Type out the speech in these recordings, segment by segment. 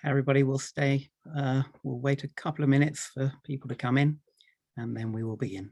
everybody will stay. We'll wait a couple of minutes for people to come in, and then we will begin.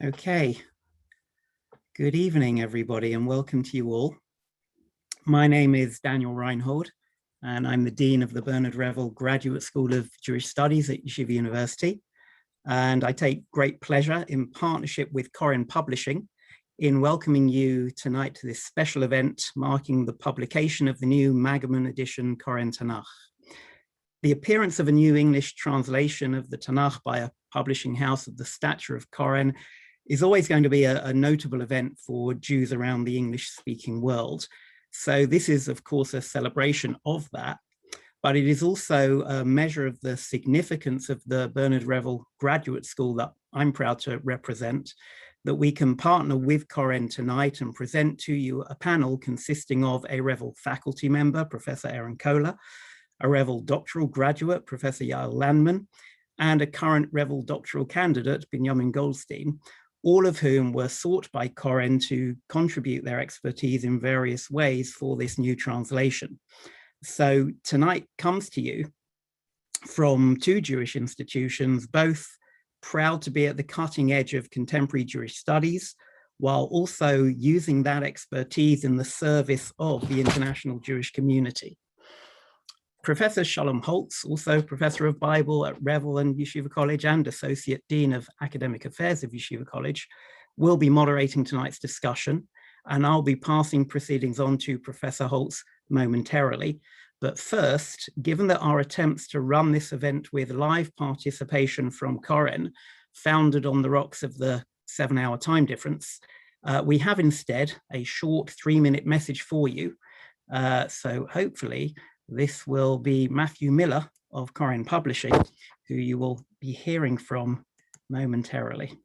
Okay, good evening, everybody, and welcome to you all. My name is Daniel Reinhold, and I'm the Dean of the Bernard Revel Graduate School of Jewish Studies at Yeshiva University. And I take great pleasure in partnership with Koren Publishing in welcoming you tonight to this special event marking the publication of the new Magerman Edition Koren Tanakh. The appearance of a new English translation of the Tanakh by a publishing house of the stature of Koren is always going to be a notable event for Jews around the English-speaking world. So this is, of course, a celebration of that, but it is also a measure of the significance of the Bernard Revel Graduate School that I'm proud to represent, that we can partner with Koren tonight and present to you a panel consisting of a Revel faculty member, Professor Koller, a Revel doctoral graduate, Professor Yael Landman, and a current Revel doctoral candidate, Binyamin Goldstein, all of whom were sought by Koren to contribute their expertise in various ways for this new translation. So tonight comes to you from two Jewish institutions, both proud to be at the cutting edge of contemporary Jewish studies, while also using that expertise in the service of the international Jewish community. Professor Shalom Holtz, also Professor of Bible at Revel and Yeshiva College and Associate Dean of Academic Affairs of Yeshiva College, will be moderating tonight's discussion, and I'll be passing proceedings on to Professor Holtz momentarily. But first, given that our attempts to run this event with live participation from Koren, founded on the rocks of the 7-hour time difference, we have instead a short 3-minute message for you. So hopefully, this will be Matthew Miller of Koren Publishing, who you will be hearing from momentarily.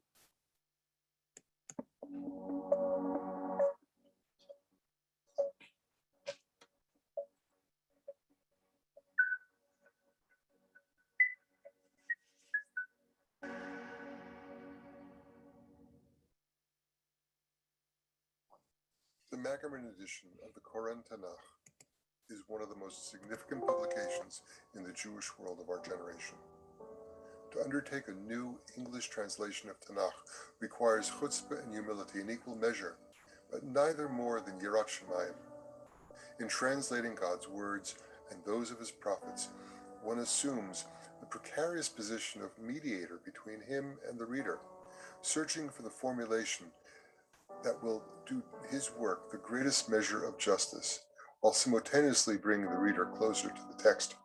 The Magerman edition of the Koren Tanakh is one of the most significant publications in the Jewish world of our generation. To undertake a new English translation of Tanakh requires chutzpah and humility in equal measure, but neither more than yirat shamayim. In translating God's words and those of his prophets, one assumes the precarious position of mediator between him and the reader, searching for the formulation that will do his work the greatest measure of justice, while simultaneously bringing the reader closer to the text.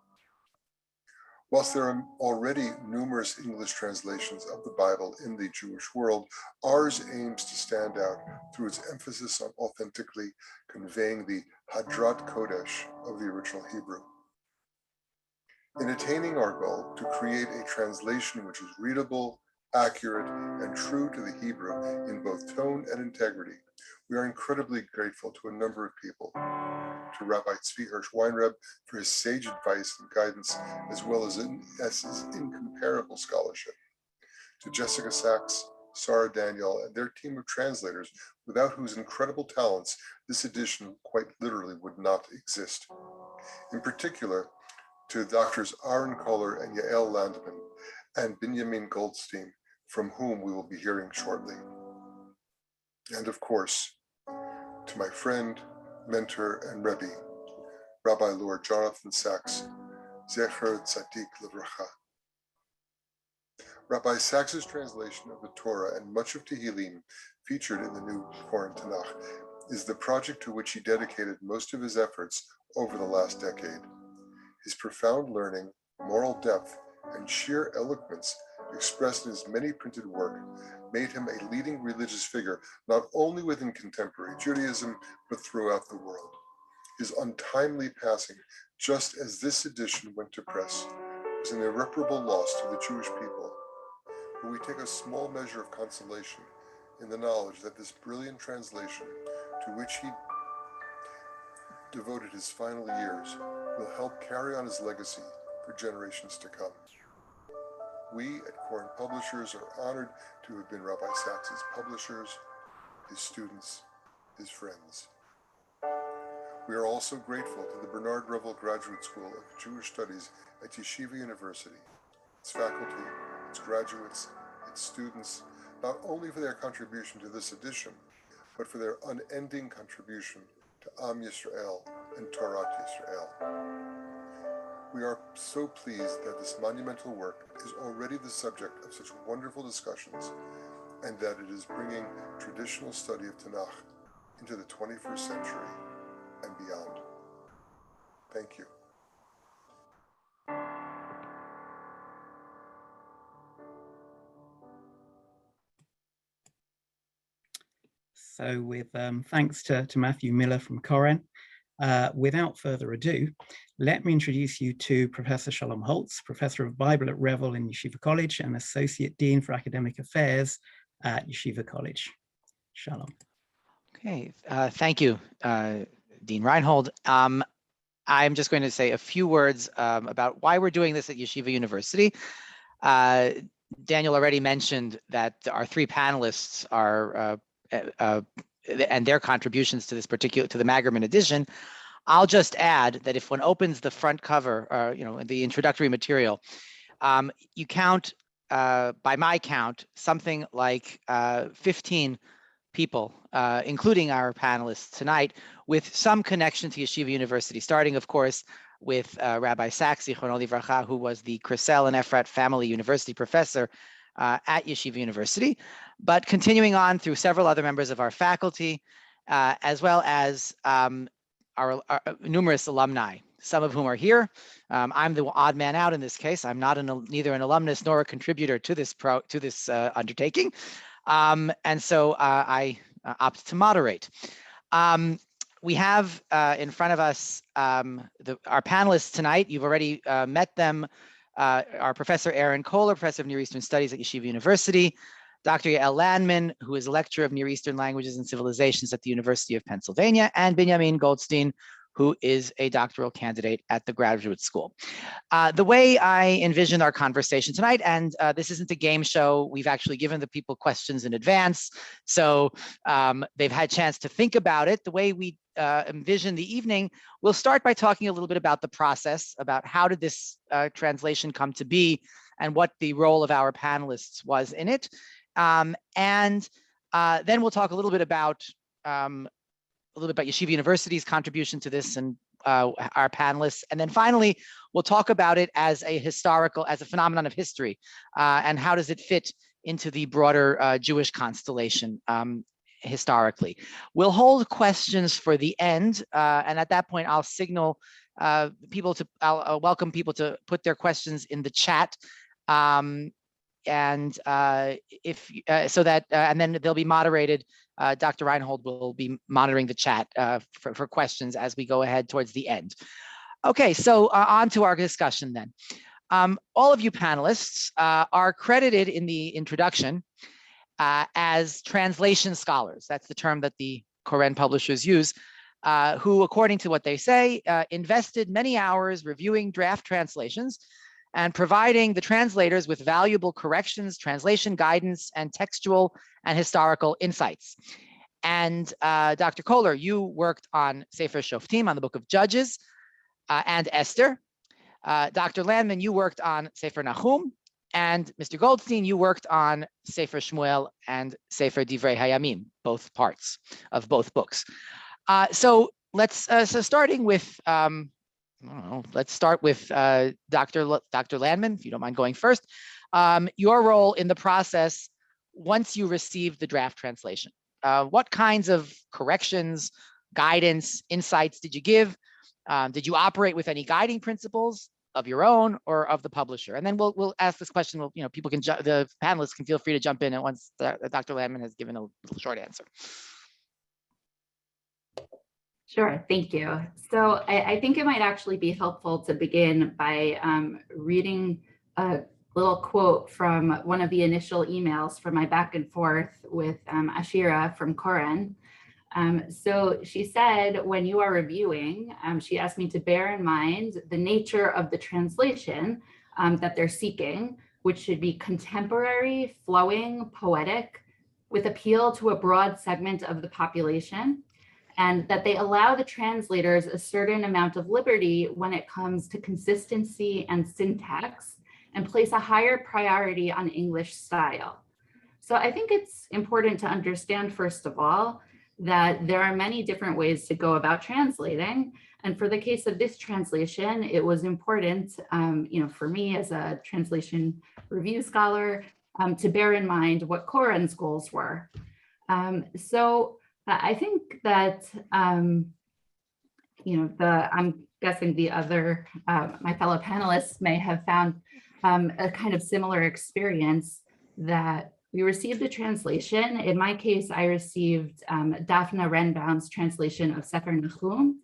Whilst there are already numerous English translations of the Bible in the Jewish world, ours aims to stand out through its emphasis on authentically conveying the Hadrat Kodesh of the original Hebrew. In attaining our goal to create a translation which is readable, accurate, and true to the Hebrew in both tone and integrity, we are incredibly grateful to a number of people. To Rabbi Tzvi Hirsch Weinreb for his sage advice and guidance, as well as his incomparable scholarship. To Jessica Sachs, Sarah Daniel, and their team of translators, without whose incredible talents this edition quite literally would not exist. In particular, to Doctors Aaron Koller and Yael Landman, and Binyamin Goldstein, from whom we will be hearing shortly. And of course, to my friend, mentor, and Rebbe, Rabbi Lord Jonathan Sachs, Zecher Tzadik Livracha. Rabbi Sachs's translation of the Torah and much of Tehillim featured in the new Koren Tanakh is the project to which he dedicated most of his efforts over the last decade. His profound learning, moral depth, and sheer eloquence expressed in his many printed work made him a leading religious figure not only within contemporary Judaism, but throughout the world. His untimely passing, just as this edition went to press, was an irreparable loss to the Jewish people. But we take a small measure of consolation in the knowledge that this brilliant translation, to which he devoted his final years, will help carry on his legacy for generations to come. We at Koren Publishers are honored to have been Rabbi Sachs's publishers, his students, his friends. We are also grateful to the Bernard Revel Graduate School of Jewish Studies at Yeshiva University, its faculty, its graduates, its students, not only for their contribution to this edition, but for their unending contribution to Am Yisrael and Torat Yisrael. We are so pleased that this monumental work is already the subject of such wonderful discussions, and that it is bringing traditional study of Tanakh into the 21st century and beyond. Thank you. So with thanks to Matthew Miller from Koren, without further ado, let me introduce you to Professor Shalom Holtz, Professor of Bible at Revel in Yeshiva College and Associate Dean for Academic Affairs at Yeshiva College. Shalom. Okay, thank you, Dean Reinhold. I'm just going to say a few words about why we're doing this at Yeshiva University. Daniel already mentioned that our three panelists are and their contributions to this particular, to the Magerman edition. I'll just add that if one opens the front cover, the introductory material, you count, by my count, something like 15 people, including our panelists tonight, with some connection to Yeshiva University, starting, of course, with Rabbi Sachs, Zichrono Livracha, who was the Krissel and Efrat Family University professor at Yeshiva University, but continuing on through several other members of our faculty, as well as our numerous alumni, some of whom are here. I'm the odd man out in this case. I'm not neither an alumnus nor a contributor to this undertaking, and so I opt to moderate. We have in front of us our panelists tonight. You've already met them. Our Professor Aaron Koller, Professor of Near Eastern Studies at Yeshiva University, Dr. Yael Landman, who is a lecturer of Near Eastern Languages and Civilizations at the University of Pennsylvania, and Binyamin Goldstein, who is a doctoral candidate at the graduate school. The way I envision our conversation tonight, and this isn't a game show, we've actually given the people questions in advance, so they've had a chance to think about it. The way we envision the evening, we'll start by talking a little bit about the process, about how did this translation come to be, and what the role of our panelists was in it. And then we'll talk a little bit about Yeshiva University's contribution to this and our panelists. And then finally, we'll talk about it as a phenomenon of history, and how does it fit into the broader Jewish constellation historically. We'll hold questions for the end, and at that point, I'll signal I'll welcome people to put their questions in the chat. And then they'll be moderated. Dr. Reinhold will be monitoring the chat for questions as we go ahead towards the end. Okay, so on to our discussion then. All of you panelists are credited in the introduction as translation scholars. That's the term that the Koren publishers use, who, according to what they say, invested many hours reviewing draft translations and providing the translators with valuable corrections, translation guidance, and textual and historical insights. And Dr. Koller, you worked on Sefer Shoftim, on the book of Judges, and Esther. Dr. Landman, you worked on Sefer Nahum, and Mr. Goldstein, you worked on Sefer Shmuel and Sefer Divrei Hayamim, both parts of both books. So let's starting with let's start with Dr. Landman, if you don't mind going first. Your role in the process once you received the draft translation. What kinds of corrections, guidance, insights did you give? Did you operate with any guiding principles of your own or of the publisher? And then we'll ask this question. People can the panelists can feel free to jump in and once Dr. Landman has given a little short answer. Sure, thank you. So I think it might actually be helpful to begin by reading a little quote from one of the initial emails from my back and forth with Ashira from Koran. So she said, when you are reviewing, she asked me to bear in mind the nature of the translation that they're seeking, which should be contemporary, flowing, poetic, with appeal to a broad segment of the population, and that they allow the translators a certain amount of liberty when it comes to consistency and syntax, and place a higher priority on English style. So I think it's important to understand, first of all, that there are many different ways to go about translating. And for the case of this translation, it was important, for me as a translation review scholar, to bear in mind what Koran's goals were. So I think that, I'm guessing the other, my fellow panelists may have found a kind of similar experience, that we received a translation. In my case, I received Daphna Renbaum's translation of Sefer Nahum.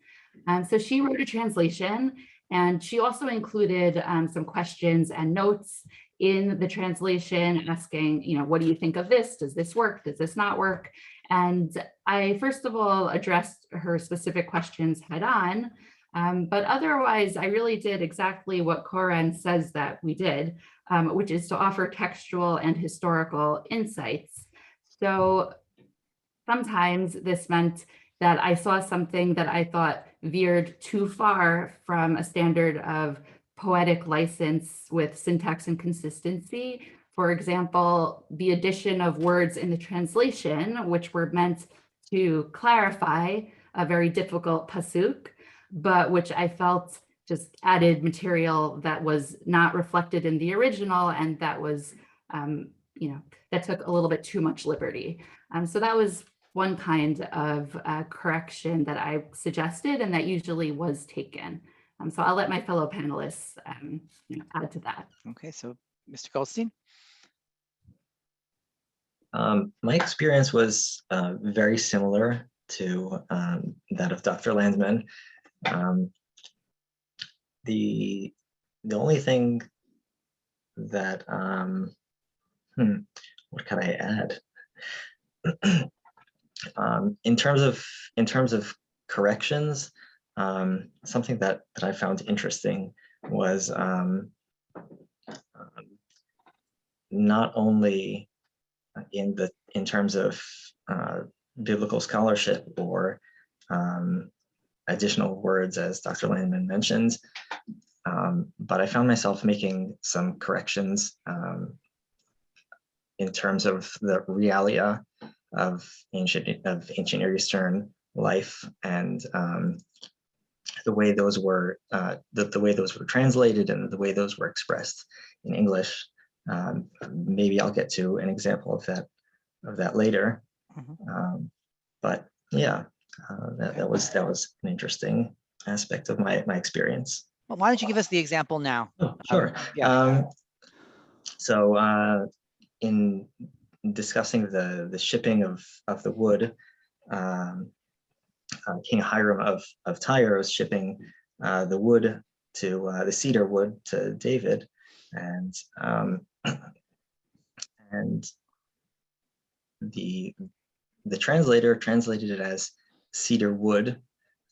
So she wrote a translation, and she also included some questions and notes in the translation asking, what do you think of this? Does this work? Does this not work? And I, first of all, addressed her specific questions head on, but otherwise I really did exactly what Koran says that we did, which is to offer textual and historical insights. So sometimes this meant that I saw something that I thought veered too far from a standard of poetic license with syntax and consistency. For example, the addition of words in the translation, which were meant to clarify a very difficult pasuk, but which I felt just added material that was not reflected in the original, and that was, that took a little bit too much liberty. So that was one kind of correction that I suggested, and that usually was taken. So I'll let my fellow panelists add to that. Okay, so Mr. Goldstein. My experience was very similar to that of Dr. Landman. The only thing that what can I add? In terms of corrections, something that I found interesting was not only in terms of biblical scholarship or additional words, as Dr. Landman mentioned, but I found myself making some corrections in terms of the realia of ancient Near Eastern life, and the way those were the way those were translated and the way those were expressed in English. Maybe I'll get to an example of that later. But yeah, that was an interesting aspect of my experience. Well, why don't you give us the example now? Oh, sure. Yeah. So in discussing the shipping of the wood, King Hiram of Tyre was shipping the wood to the cedar wood to David, and the translator translated it as cedar wood,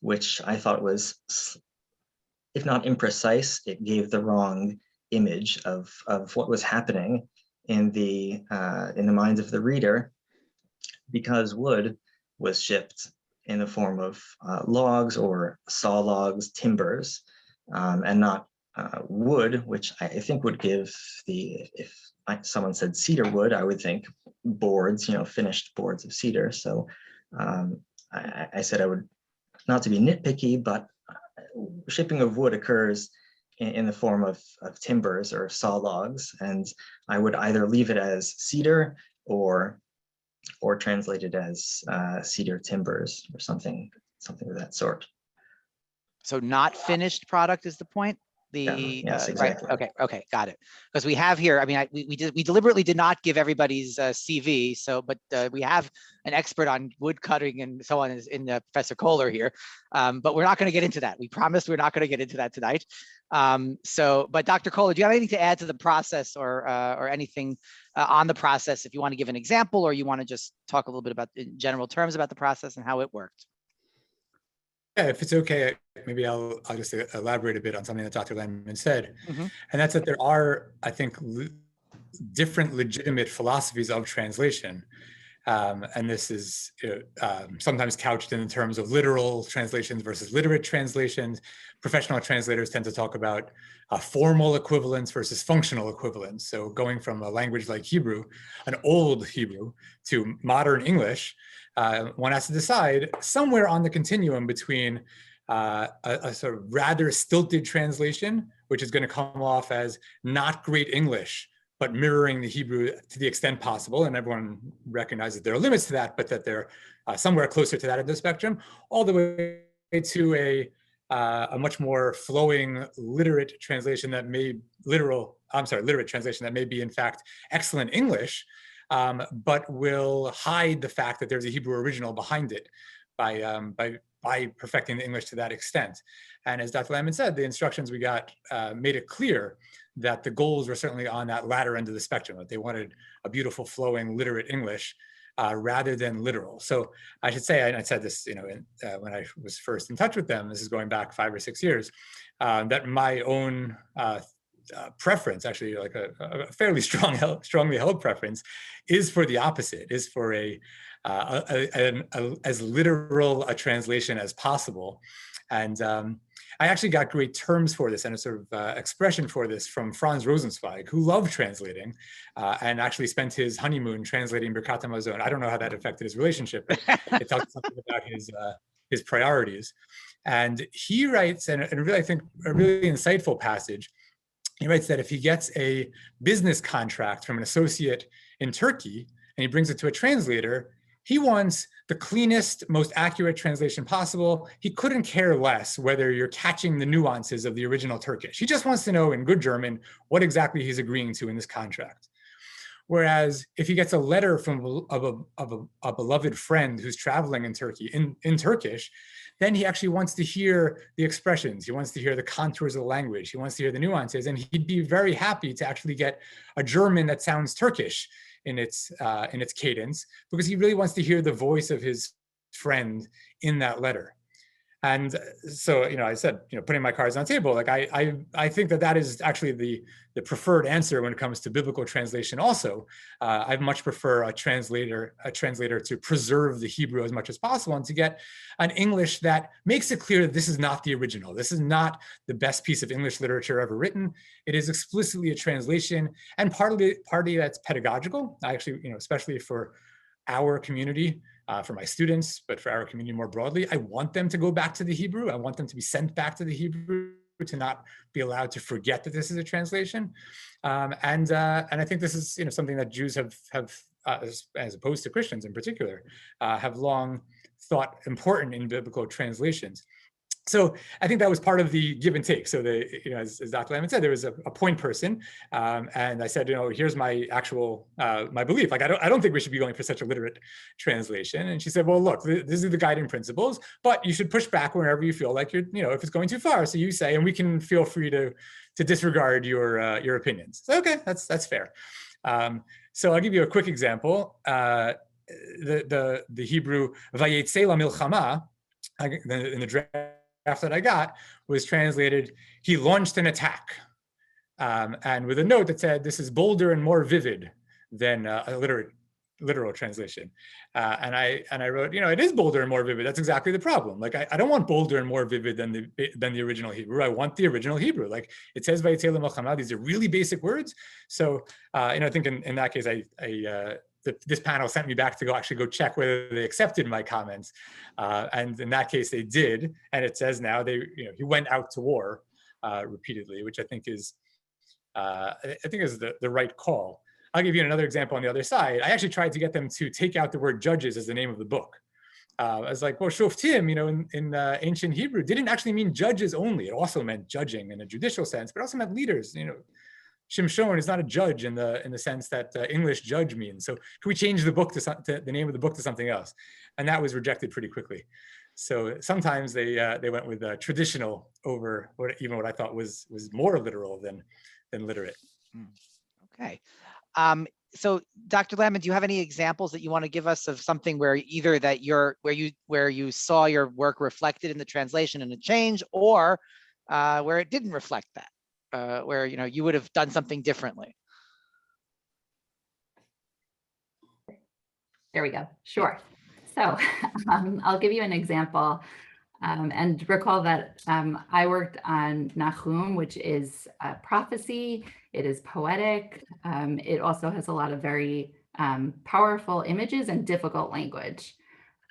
which I thought was, if not imprecise, it gave the wrong image of what was happening in the minds of the reader, because wood was shipped in the form of logs or saw logs, timbers, and not wood, which I think would give if someone said cedar wood, I would think boards, finished boards of cedar. So I said I would, not to be nitpicky, but shipping of wood occurs in the form of timbers or saw logs, and I would either leave it as cedar or translate it as cedar timbers or something of that sort. So not finished product is the point? Yes, exactly. Right. Okay, got it. Because we have here, I mean, we deliberately did not give everybody's CV, but we have an expert on wood cutting and so on in Professor Koller here, but we're not going to get into that. We promised we're not going to get into that tonight. But Dr. Koller, do you have anything to add to the process or anything on the process, if you want to give an example, or you want to just talk a little bit about in general terms about the process and how it worked? Yeah, if it's okay, maybe I'll just elaborate a bit on something that Dr. Landman said, and that's that there are, I think, different legitimate philosophies of translation, and this is sometimes couched in terms of literal translations versus literate translations. Professional translators tend to talk about formal equivalence versus functional equivalence. So going from a language like Hebrew, an old Hebrew, to modern English, one has to decide somewhere on the continuum between a sort of rather stilted translation, which is going to come off as not great English, but mirroring the Hebrew to the extent possible. And everyone recognizes there are limits to that, but that they're somewhere closer to that of the spectrum, all the way to a much more flowing literate translation that may literate translation that may be in fact excellent English, but will hide the fact that there's a Hebrew original behind it by perfecting the English to that extent. And as Dr. Landman said, the instructions we got made it clear that the goals were certainly on that latter end of the spectrum, that they wanted a beautiful flowing literate English rather than literal. So I should say, and I said this, when I was first in touch with them, this is going back 5 or 6 years, that my own preference, actually like a fairly strongly held preference, is for the opposite, is for as literal a translation as possible. And I actually got great terms for this and a sort of expression for this from Franz Rosenzweig, who loved translating and actually spent his honeymoon translating Birkat HaMazon. I don't know how that affected his relationship, but it tells something about his priorities. And he writes, and really I think a really insightful passage, he writes that if he gets a business contract from an associate in Turkey and he brings it to a translator, he wants the cleanest, most accurate translation possible. He couldn't care less whether you're catching the nuances of the original Turkish. He just wants to know in good German what exactly he's agreeing to in this contract. Whereas if he gets a letter from a beloved friend who's traveling in Turkey in Turkish, then he actually wants to hear the expressions. He wants to hear the contours of the language. He wants to hear the nuances, and he'd be very happy to actually get a German that sounds Turkish in its cadence, because he really wants to hear the voice of his friend in that letter. And so, I said, putting my cards on the table, like I think that is actually the preferred answer when it comes to biblical translation. Also, I much prefer a translator to preserve the Hebrew as much as possible and to get an English that makes it clear that this is not the original. This is not the best piece of English literature ever written. It is explicitly a translation, and partly that's pedagogical. I actually, especially for our community, for my students, but for our community more broadly, I want them to go back to the Hebrew. I want them to be sent back to the Hebrew, to not be allowed to forget that this is a translation. And I think this is something that Jews have as opposed to Christians in particular, have long thought important in biblical translations. So I think that was part of the give and take. So as Dr. Landman said, there was a point person, and I said, here's my actual my belief. Like I don't think we should be going for such a literate translation. And she said, well, look, these are the guiding principles, but you should push back whenever you feel like you're, if it's going too far. So you say, and we can feel free to disregard your opinions. So okay, that's fair. So I'll give you a quick example. The Hebrew Vayetze la milchama in the draft that I got was translated, he launched an attack, and with a note that said, this is bolder and more vivid than a literal translation. And I wrote, it is bolder and more vivid. That's exactly the problem. Like, I don't want bolder and more vivid than the original Hebrew. I want the original Hebrew. Like it says, Vayetze la milchama, these are really basic words. So, I think in that case, this panel sent me back to go check whether they accepted my comments, and in that case they did. And it says now he went out to war repeatedly, which I think is the right call. I'll give you another example on the other side. I actually tried to get them to take out the word judges as the name of the book. I was like, well, shoftim, in ancient Hebrew didn't actually mean judges only. It also meant judging in a judicial sense, but also meant leaders. Shimshon is not a judge in the sense that English judge means. So can we change the book to the name of the book to something else? And that was rejected pretty quickly. So sometimes they went with traditional over what I thought was more literal than literate. Okay. So Dr. Landman, do you have any examples that you want to give us of something where either that where you saw your work reflected in the translation and a change, or where it didn't reflect that? Where you would have done something differently. There we go. Sure. So I'll give you an example, and recall that I worked on Nahum, which is prophecy. It is poetic. It also has a lot of very powerful images and difficult language.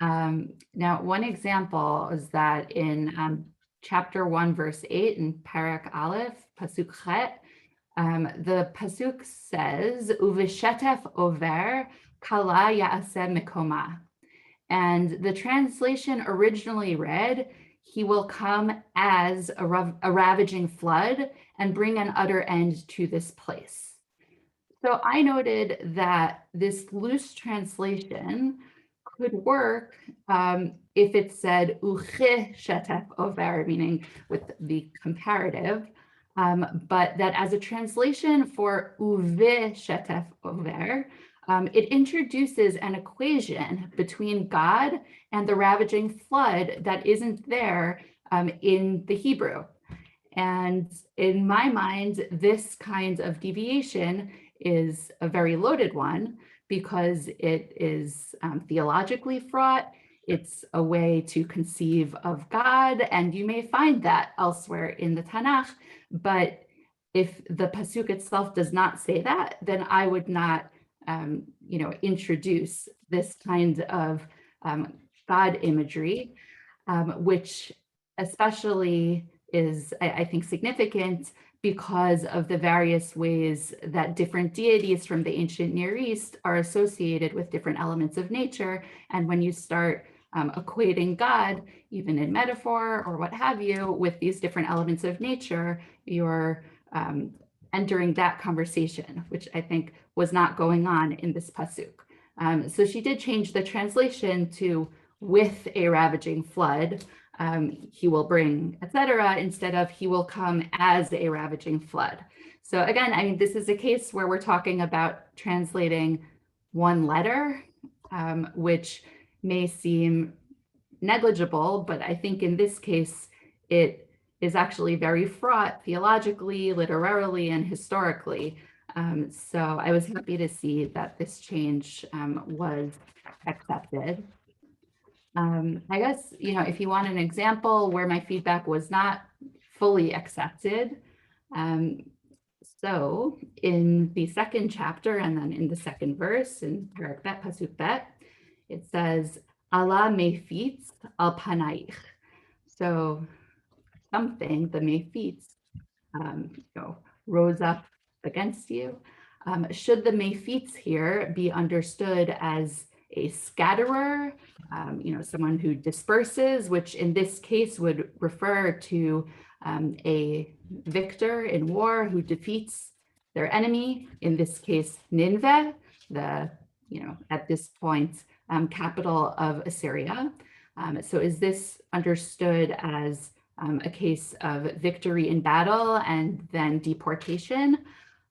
Now, one example is that in chapter 1, verse 8 in Parak Aleph, Pasuk Chet, the Pasuk says, Uvishetef over kala ya'aseh mikoma. And the translation originally read, he will come as a ravaging flood and bring an utter end to this place. So I noted that this loose translation could work if it said uche shetef over, meaning with the comparative, but that as a translation for uve shetef over, it introduces an equation between God and the ravaging flood that isn't there in the Hebrew. And in my mind, this kind of deviation is a very loaded one, because it is theologically fraught. It's a way to conceive of God, and you may find that elsewhere in the Tanakh. But if the Pasuk itself does not say that, then I would not, introduce this kind of God imagery, which especially is, I think, significant because of the various ways that different deities from the ancient Near East are associated with different elements of nature. And when you start equating God, even in metaphor or what have you, with these different elements of nature, you're entering that conversation, which I think was not going on in this pasuk. So she did change the translation to with a ravaging flood, he will bring, etc., instead of he will come as a ravaging flood. So again, I mean, this is a case where we're talking about translating one letter, which may seem negligible, but I think in this case, it is actually very fraught theologically, literarily, and historically. So I was happy to see that this change was accepted. I guess, if you want an example where my feedback was not fully accepted. So in the second chapter, and then in the second verse, in Parak Bet, Pasuk Bet, it says, Allah mefitz al panaich. So something, the mefitz, rose up against you. Should the mefitz here be understood as a scatterer, someone who disperses, which in this case would refer to a victor in war who defeats their enemy, in this case, Nineveh, the, at this point, capital of Assyria. So is this understood as a case of victory in battle and then deportation?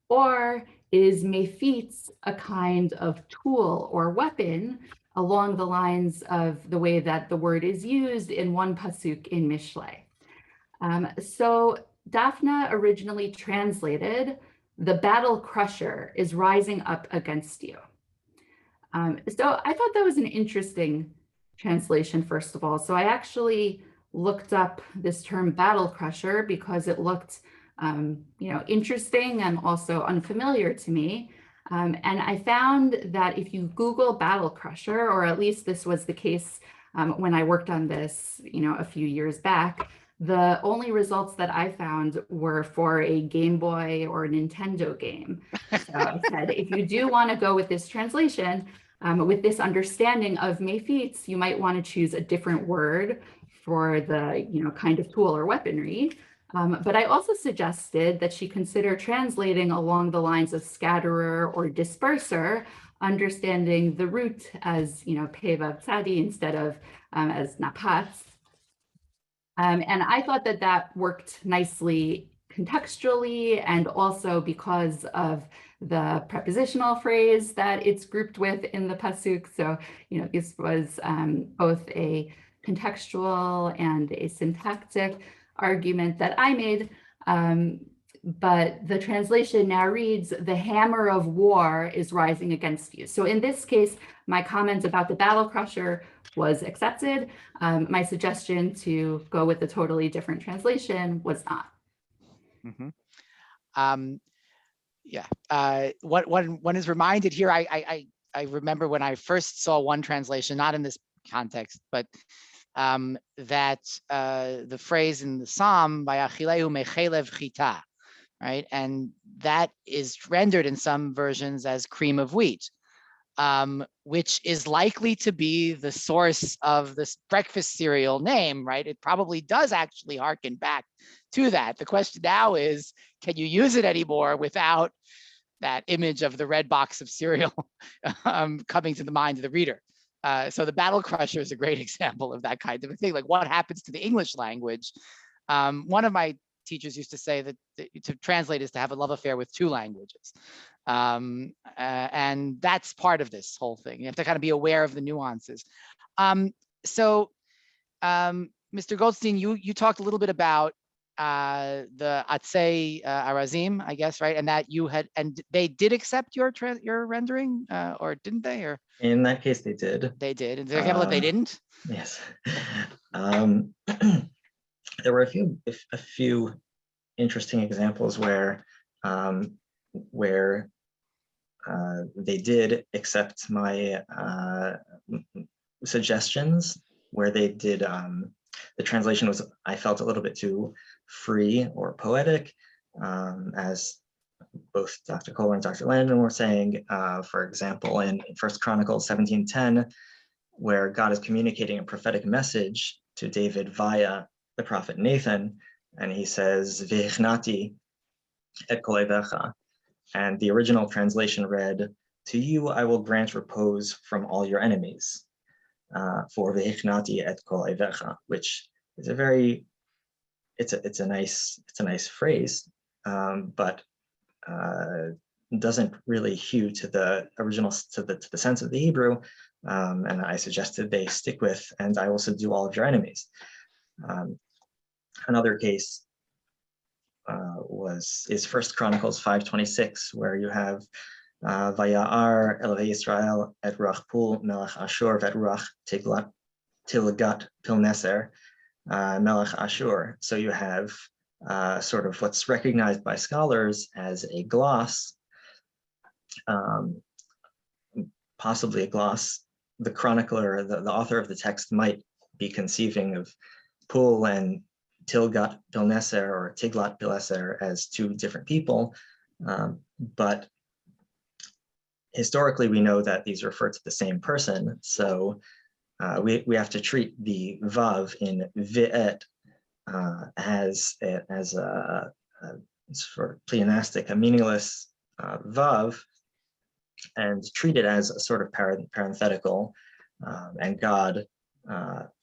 Or is mephitz a kind of tool or weapon along the lines of the way that the word is used in one pasuk in Mishlei? So Daphna originally translated, "The battle crusher is rising up against you." So I thought that was an interesting translation, first of all. So I actually looked up this term battle crusher because it looked interesting and also unfamiliar to me. And I found that if you Google battle crusher, or at least this was the case when I worked on this, a few years back, the only results that I found were for a Game Boy or Nintendo game. So I said, if you do want to go with this translation, with this understanding of mephitz, you might want to choose a different word for the kind of tool or weaponry. But I also suggested that she consider translating along the lines of scatterer or disperser, understanding the root as pevav tzadi instead of as napatz. And I thought that that worked nicely contextually, and also because of the prepositional phrase that it's grouped with in the pasuk. So, this was both a contextual and a syntactic argument that I made. But the translation now reads, "The hammer of war is rising against you." So in this case, my comment about the battle crusher was accepted. My suggestion to go with a totally different translation was not. One is reminded here, I remember when I first saw one translation, not in this context, but that the phrase in the Psalm, "Vayachileu mechelev chita," right? And that is rendered in some versions as cream of wheat, which is likely to be the source of this breakfast cereal name, right? It probably does actually harken back to that. The question now is, can you use it anymore without that image of the red box of cereal coming to the mind of the reader? So the battle crusher is a great example of that kind of a thing. Like, what happens to the English language? One of my teachers used to say that to translate is to have a love affair with two languages. And that's part of this whole thing. You have to kind of be aware of the nuances. So Mr. Goldstein, you talked a little bit about the Atzei Arazim, I guess, right? And that you had, and they did accept your rendering, or didn't they? Or in that case, they did. They did. Is there an example that they didn't? Yes. There were a few interesting examples where they did accept my suggestions, where they did the translation was, I felt, a little bit too free or poetic, as both Dr. Koller and Dr. Landman were saying. For example, in 1 Chronicles 17:10, where God is communicating a prophetic message to David via the prophet Nathan, and he says, "V'ichnati et kol ovecha," and the original translation read, "To you I will grant repose from all your enemies," for "V'ichnati et kol ovecha," which is a very, it's a nice phrase, but doesn't really hew to the original, to the sense of the Hebrew. And I suggested they stick with, "And I will subdue all of your enemies." Another case is 1 Chronicles 5:26, where you have Vaya'ar Elohei Yisrael et Ruach Pul Melech Ashur vet Ruach Tilgat Pilneser Melech Ashur. So you have sort of what's recognized by scholars as a gloss, possibly a gloss. The chronicler, the author of the text, might be conceiving of Pul and Tilgat Pilneser or Tiglat Pileser as two different people, but historically, we know that these refer to the same person. So we have to treat the vav in vi'et as a sort of pleonastic, a meaningless vav, and treat it as a sort of parenthetical. And God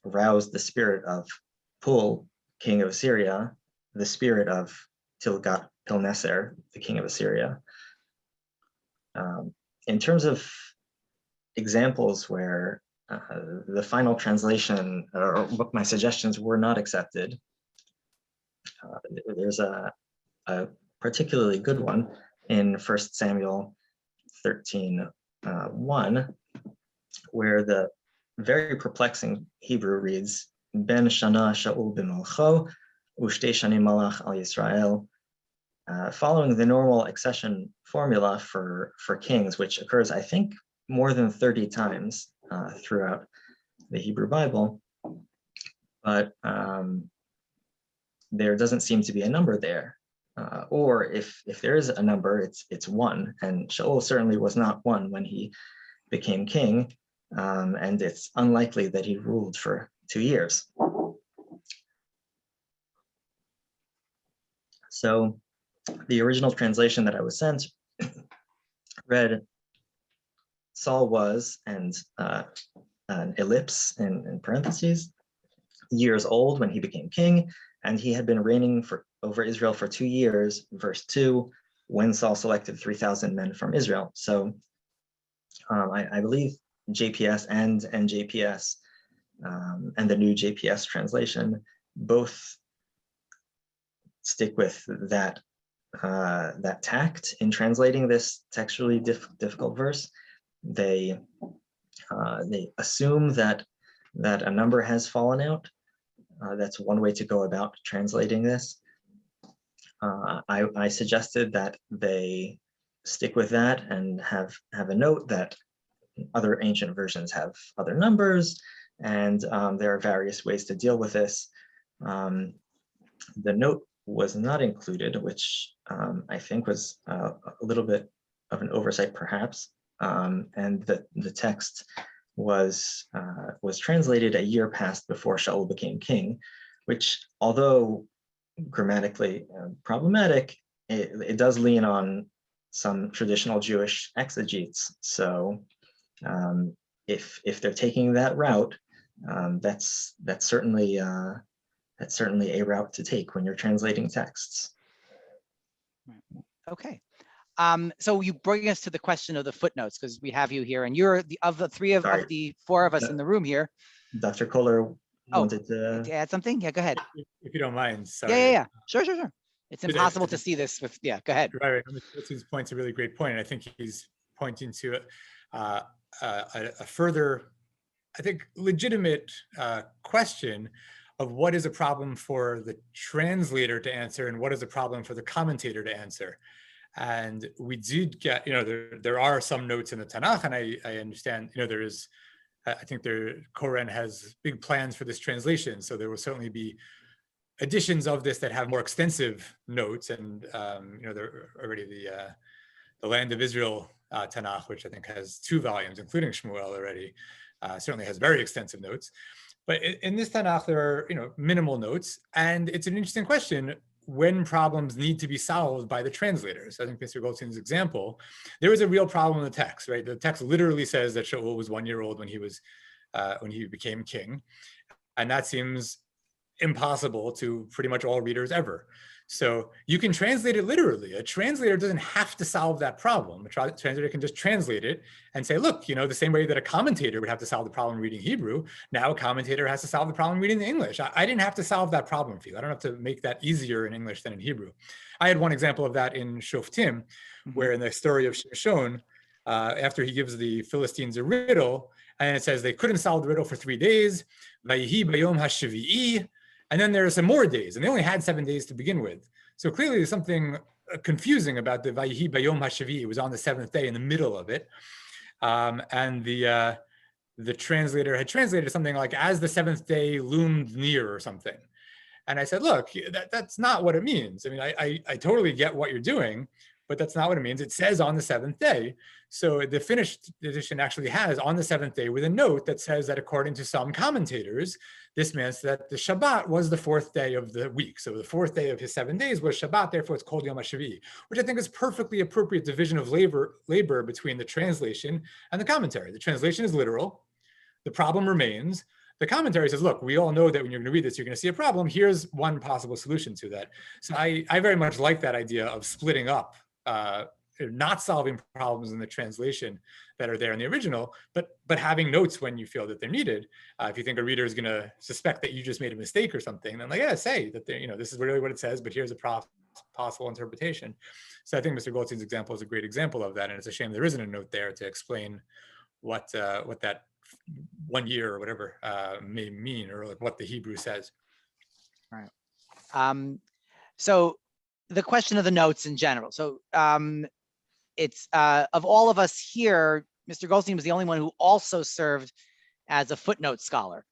roused the spirit of Pul, king of Assyria, the spirit of Tilgat-Pilneser, the king of Assyria. In terms of examples where the final translation or my suggestions were not accepted, there's a particularly good one in 1 Samuel 13:1, where the very perplexing Hebrew reads, Ben Shana Shaul b'malcho, Ushte Shanim Malach al Yisrael, following the normal accession formula for kings, which occurs, I think, more than 30 times throughout the Hebrew Bible. But there doesn't seem to be a number there. Or if there is a number, it's 1. And Shaul certainly was not 1 when he became king. And it's unlikely that he ruled for 2 years. So the original translation that I was sent read, Saul was, and an ellipse in parentheses, years old when he became king, and he had been reigning over Israel for 2 years, verse 2, when Saul selected 3,000 men from Israel. So I believe JPS and NJPS and the new JPS translation both stick with that tact in translating this textually difficult verse. They assume that a number has fallen out. That's one way to go about translating this. I suggested that they stick with that and have a note that other ancient versions have other numbers, and there are various ways to deal with this. The note was not included, which I think was a little bit of an oversight, perhaps. And the text was translated a year past before Shaul became king, which, although grammatically problematic, it does lean on some traditional Jewish exegetes. So if they're taking that route, that's certainly a route to take when you're translating texts. Okay. So you bring us to the question of the footnotes, because we have you here, and you're the of the four of us in the room here. Dr. Koller wanted to add something. Yeah, go ahead. If you don't mind. Sorry. Yeah. Sure. It's impossible to see this with. Yeah, go ahead. Right. His point's a really great point, and I think he's pointing to a further, I think, legitimate question of what is a problem for the translator to answer and what is a problem for the commentator to answer. And we did get, there are some notes in the Tanakh, and I understand, there is, I think Koren has big plans for this translation. So there will certainly be editions of this that have more extensive notes. And, there already the Land of Israel Tanakh, which I think has 2 volumes, including Shmuel already, certainly has very extensive notes. But in this Tanakh, there are, minimal notes. And it's an interesting question when problems need to be solved by the translators. I think Mr. Goldstein's example, there is a real problem in the text, right? The text literally says that Shaul was 1 year old when he became king. And that seems impossible to pretty much all readers ever. So you can translate it literally. A translator doesn't have to solve that problem. A translator can just translate it and say, look, the same way that a commentator would have to solve the problem reading Hebrew, now a commentator has to solve the problem reading the English. I didn't have to solve that problem for you. I don't have to make that easier in English than in Hebrew. I had one example of that in Shoftim, where in the story of Shimshon, after he gives the Philistines a riddle, and it says they couldn't solve the riddle for 3 days, Vayihi bayom hashvi'i, and then there are some more days, and they only had 7 days to begin with. So clearly there's something confusing about the Vayihi bayom hashvi'i. It was on the 7th day in the middle of it. And the translator had translated something like, as the 7th day loomed near or something. And I said, look, that's not what it means. I mean, I totally get what you're doing, but that's not what it means. It says on the seventh day. So the finished edition actually has on the seventh day with a note that says that according to some commentators, this means that the Shabbat was the fourth day of the week. So the fourth day of his 7 days was Shabbat, therefore it's called Yom HaShavi, which I think is perfectly appropriate division of labor between the translation and the commentary. The translation is literal. The problem remains. The commentary says, look, we all know that when you're going to read this, you're going to see a problem. Here's one possible solution to that. So I very much like that idea of splitting up, not solving problems in the translation that are there in the original, but having notes when you feel that they're needed. If you think a reader is going to suspect that you just made a mistake or something, then like, yeah, say that this is really what it says, but here's a possible interpretation. So I think Mr. Goldstein's example is a great example of that, and it's a shame there isn't a note there to explain what that 1 year or whatever may mean, or like what the Hebrew says. Right. So the question of the notes in general. So it's of all of us here, Mr. Goldstein was the only one who also served as a footnote scholar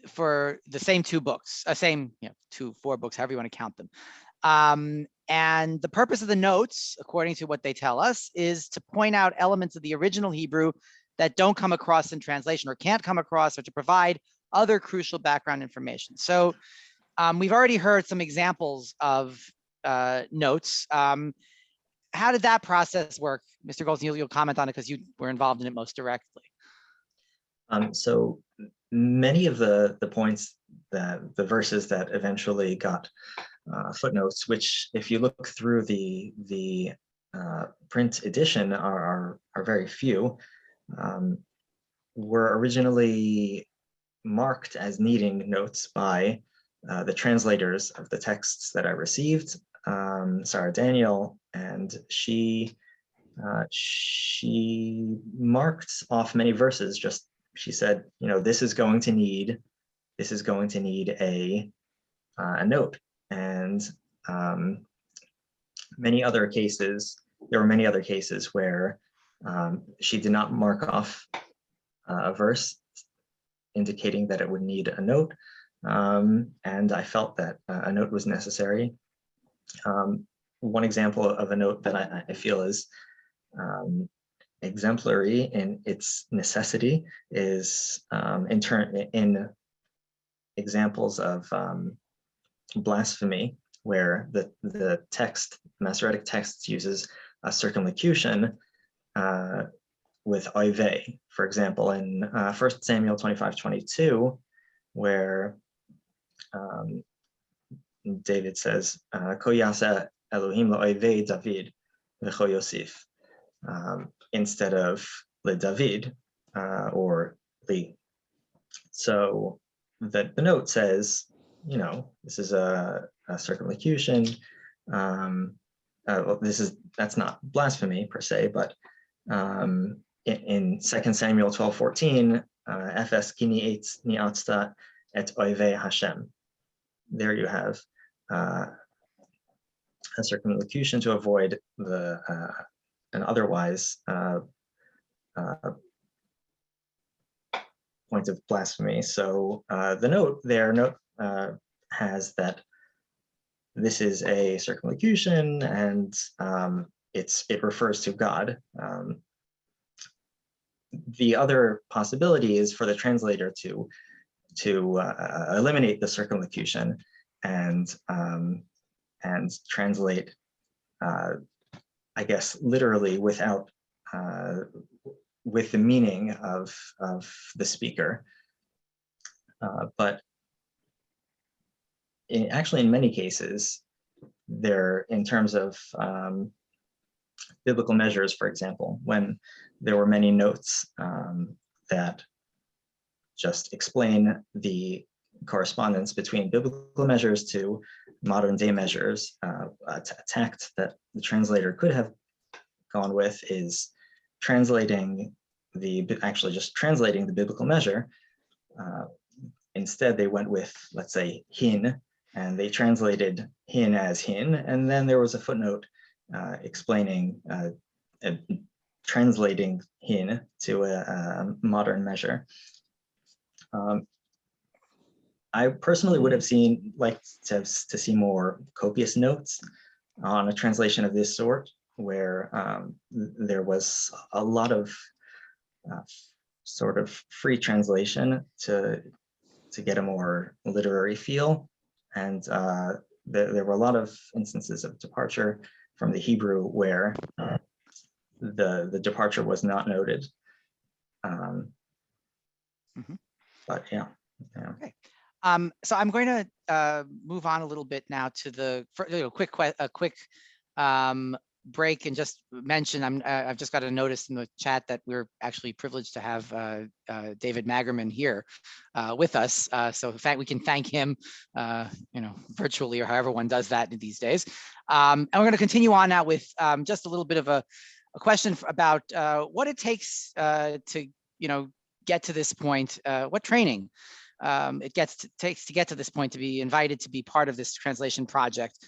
for the same 2 books, same 4 books, however you want to count them. And the purpose of the notes, according to what they tell us, is to point out elements of the original Hebrew that don't come across in translation or can't come across, or to provide other crucial background information. So we've already heard some examples of notes. How did that process work? Mr. Goldstein, you'll comment on it because you were involved in it most directly. So many of the points, that the verses that eventually got footnotes, which if you look through the print edition are very few, were originally marked as needing notes by the translators of the texts that I received, Sarah Daniel, and she marked off many verses. She said, this is going to need a note. And there were many other cases where she did not mark off a verse indicating that it would need a note. And I felt that a note was necessary. One example of a note that I feel is exemplary in its necessity is in examples of blasphemy, where the Masoretic text uses a circumlocution with oive. For example, in 1 Samuel 25:22, where David says, Ko yasa Elohim la'oivei David v'cho Yosif, instead of le David or li. So that the note says, this is a circumlocution. That's not blasphemy per se, but in 2 Samuel 12:14, Efes kini ni'atzta et oive Hashem. There you have a circumlocution to avoid an otherwise point of blasphemy. So the note there has that this is a circumlocution, and it refers to God. The other possibility is for the translator to eliminate the circumlocution and translate, I guess, literally with the meaning of the speaker. But actually, in many cases, in terms of biblical measures, for example, when there were many notes that just explain the correspondence between biblical measures to modern day measures, a tact that the translator could have gone with is just translating the biblical measure. Instead, they went with, let's say, hin, and they translated hin as hin, and then there was a footnote explaining, translating hin to a modern measure. I personally would have liked to see more copious notes, on a translation of this sort, where there was a lot of sort of free translation to get a more literary feel. And there were a lot of instances of departure from the Hebrew where the departure was not noted. But yeah. Okay. So I'm going to move on a little bit now to the quick break and just mention I've just got a notice in the chat that we're actually privileged to have David Magerman here with us. So in fact, we can thank him, virtually or however one does that these days. And we're going to continue on now with just a little bit of a question about what it takes to get to this point, what training it takes to get to this point to be invited to be part of this translation project.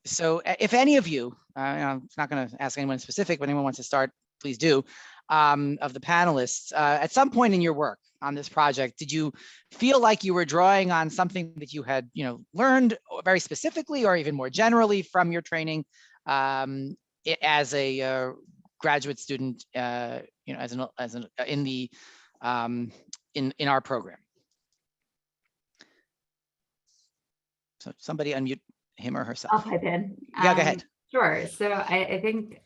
So if any of you, I'm not going to ask anyone specific, but anyone wants to start, please do, of the panelists, at some point in your work on this project, did you feel like you were drawing on something that you had, learned very specifically or even more generally from your training as a graduate student, in our program? So somebody unmute him or herself. I'll pipe in. Yeah, go ahead. Sure. So I think,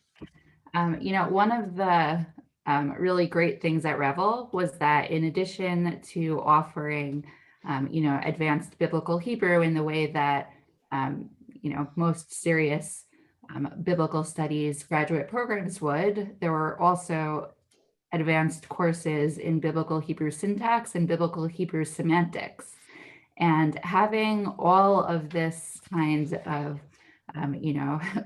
one of the really great things at Revel was that in addition to offering, advanced biblical Hebrew in the way that, most serious biblical studies graduate programs would, there were also advanced courses in biblical Hebrew syntax and biblical Hebrew semantics. And having all of this kind of,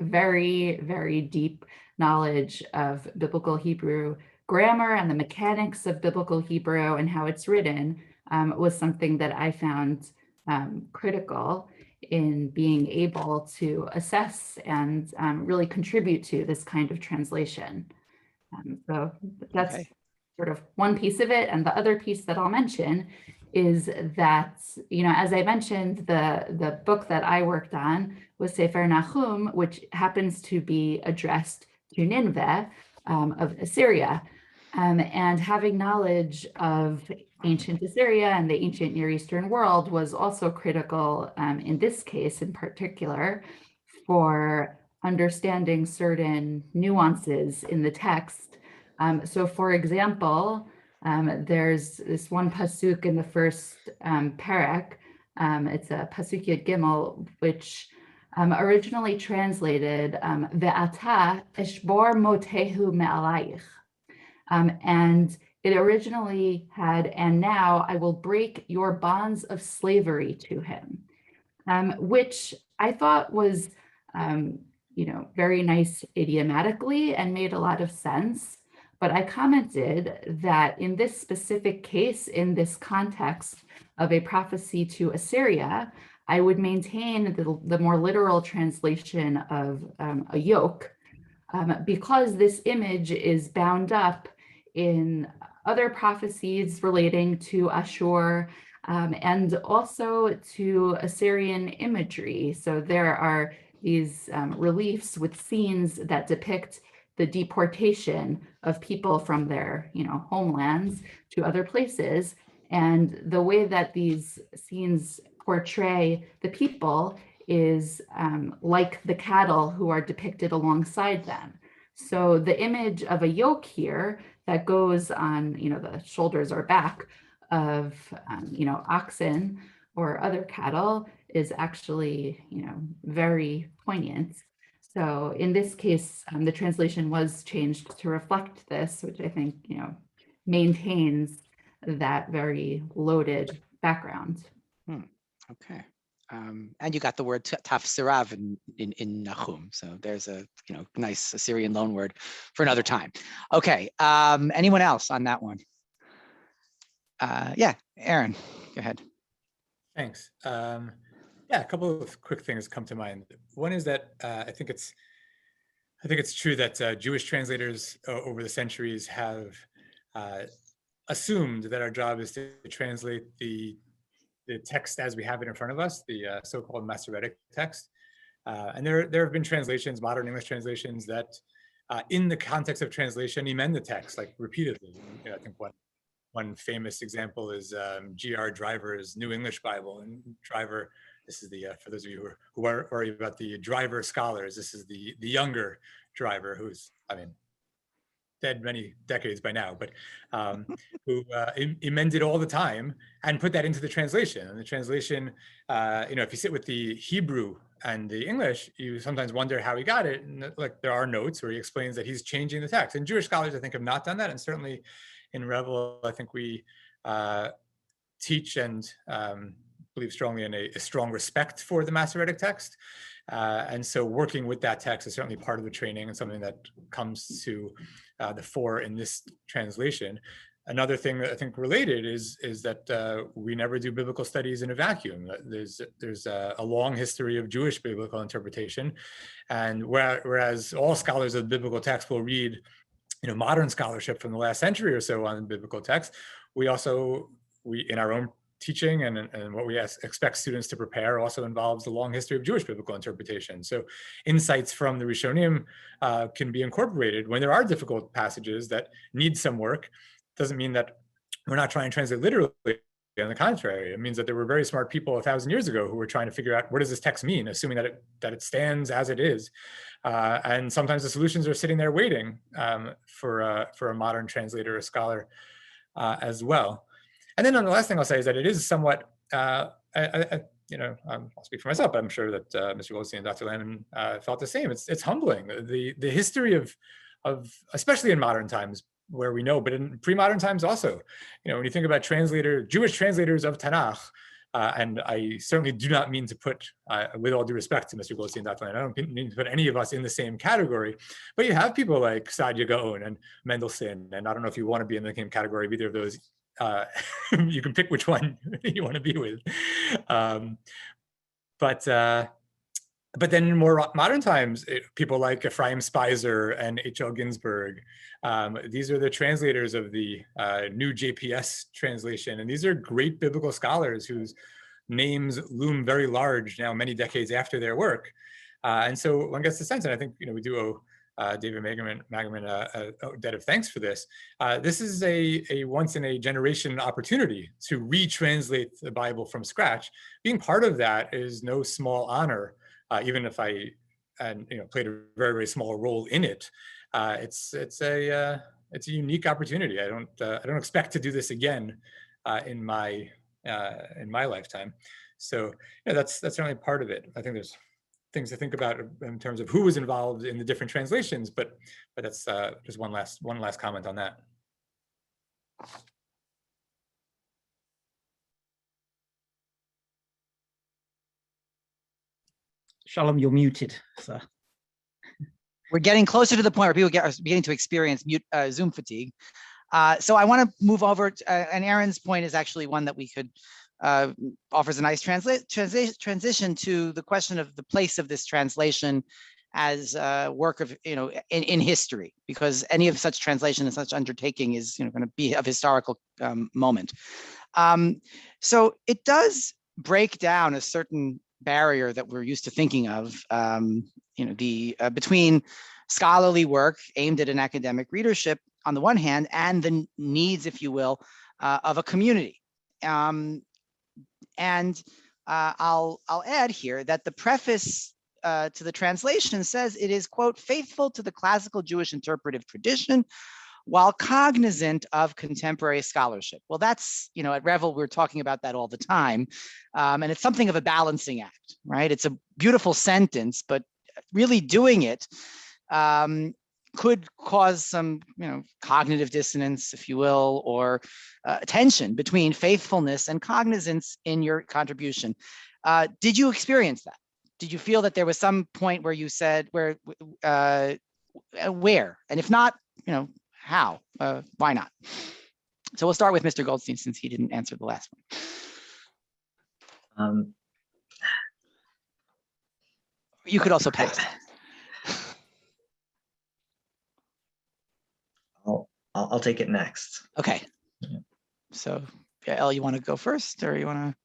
very, very deep knowledge of biblical Hebrew grammar and the mechanics of biblical Hebrew and how it's written was something that I found critical in being able to assess and really contribute to this kind of translation. So that's sort of one piece of it. And the other piece that I'll mention is that, as I mentioned, the book that I worked on was Sefer Nahum, which happens to be addressed to Nineveh of Assyria. And having knowledge of ancient Assyria and the ancient Near Eastern world was also critical in this case in particular for understanding certain nuances in the text. So for example, there's this one pasuk in the first parak, it's a pasuk Yud Gimel, which originally translated Ve'ata eshbor motehu me'alayich. And it originally had, and now I will break your bonds of slavery to him, which I thought was, very nice idiomatically and made a lot of sense. But I commented that in this specific case, in this context of a prophecy to Assyria, I would maintain the more literal translation of a yoke, because this image is bound up in other prophecies relating to Ashur and also to Assyrian imagery. So there are these reliefs with scenes that depict the deportation of people from their, homelands to other places. And the way that these scenes portray the people is like the cattle who are depicted alongside them. So the image of a yoke here that goes on, the shoulders or back of, oxen or other cattle is actually, very poignant. So in this case, the translation was changed to reflect this, which I think, maintains that very loaded background. Okay. And you got the word tafsirav in Nahum. So there's a nice Assyrian loan word for another time. Okay. Anyone else on that one? Yeah, Aaron, go ahead. Thanks. Yeah, a couple of quick things come to mind. One is that I think it's true that Jewish translators over the centuries have assumed that our job is to translate the text as we have it in front of us, the so-called Masoretic text. And there have been translations, modern English translations, that in the context of translation amend the text like repeatedly. You know, I think one famous example is G.R. Driver's New English Bible. And Driver, this is the, for those of you who are worried about the Driver scholars, this is the younger Driver, who's, I mean, dead many decades by now, but who amended all the time and put that into the translation. And the translation, you know, if you sit with the Hebrew and the English, you sometimes wonder how he got it. And like there are notes where he explains that he's changing the text. And Jewish scholars, I think, have not done that. And certainly in Revel, I think we teach and believe strongly in a strong respect for the Masoretic text. And so working with that text is certainly part of the training and something that comes to the fore in this translation. Another thing that I think related is that we never do biblical studies in a vacuum. There's a long history of Jewish biblical interpretation, and whereas all scholars of the biblical text will read, you know, modern scholarship from the last century or so on biblical text, we in our own teaching and what we expect students to prepare also involves the long history of Jewish biblical interpretation. So insights from the Rishonim can be incorporated when there are difficult passages that need some work. Doesn't mean that we're not trying to translate literally. On the contrary, it means that there were very smart people 1,000 years ago who were trying to figure out what does this text mean, assuming that it stands as it is. And sometimes the solutions are sitting there waiting for a modern translator or scholar as well. And then the last thing I'll say is that it is somewhat, you know, I'll speak for myself, but I'm sure that Mr. Goldstein and Dr. Landman felt the same. It's humbling. The history of especially in modern times where we know, but in pre-modern times also, you know, when you think about Jewish translators of Tanakh, and I certainly do not mean to put, with all due respect to Mr. Goldstein and Dr. Landman, I don't mean to put any of us in the same category, but you have people like Saadia Gaon and Mendelssohn, and I don't know if you want to be in the same category of either of those. You can pick which one you want to be with. But then in more modern times, people like Ephraim Speiser and H.L. Ginsberg, these are the translators of the new JPS translation. And these are great biblical scholars whose names loom very large now, many decades after their work. And so one gets the sense, and I think, you know, we do owe David Magerman a debt of thanks for this. This is a once in a generation opportunity to retranslate the Bible from scratch. Being part of that is no small honor, even if I played a very, very small role in it. It's a unique opportunity. I don't expect to do this again in my lifetime. So that's certainly part of it. I think there's things to think about in terms of who was involved in the different translations, but that's just one last comment on that. Shalom, you're muted, sir. We're getting closer to the point where people are beginning to experience Zoom fatigue. So I want to move over, and Aaron's point is actually one that we could offers a nice transition to the question of the place of this translation as a work of, in history, because any of such translation and such undertaking is, going to be of historical moment. So it does break down a certain barrier that we're used to thinking of, between scholarly work aimed at an academic readership on the one hand, and the needs, if you will, of a community. And I'll add here that the preface to the translation says it is, quote, faithful to the classical Jewish interpretive tradition while cognizant of contemporary scholarship. Well, that's, at Revel, we're talking about that all the time. And it's something of a balancing act, right? It's a beautiful sentence, but really doing it could cause some, cognitive dissonance, if you will, or tension between faithfulness and cognizance in your contribution. Did you experience that? Did you feel that there was some point where you said, where? And if not, how? Why not? So we'll start with Mr. Goldstein, since he didn't answer the last one. You could also pass. I'll take it next. Okay. So, Yael, you want to go first, or you want to?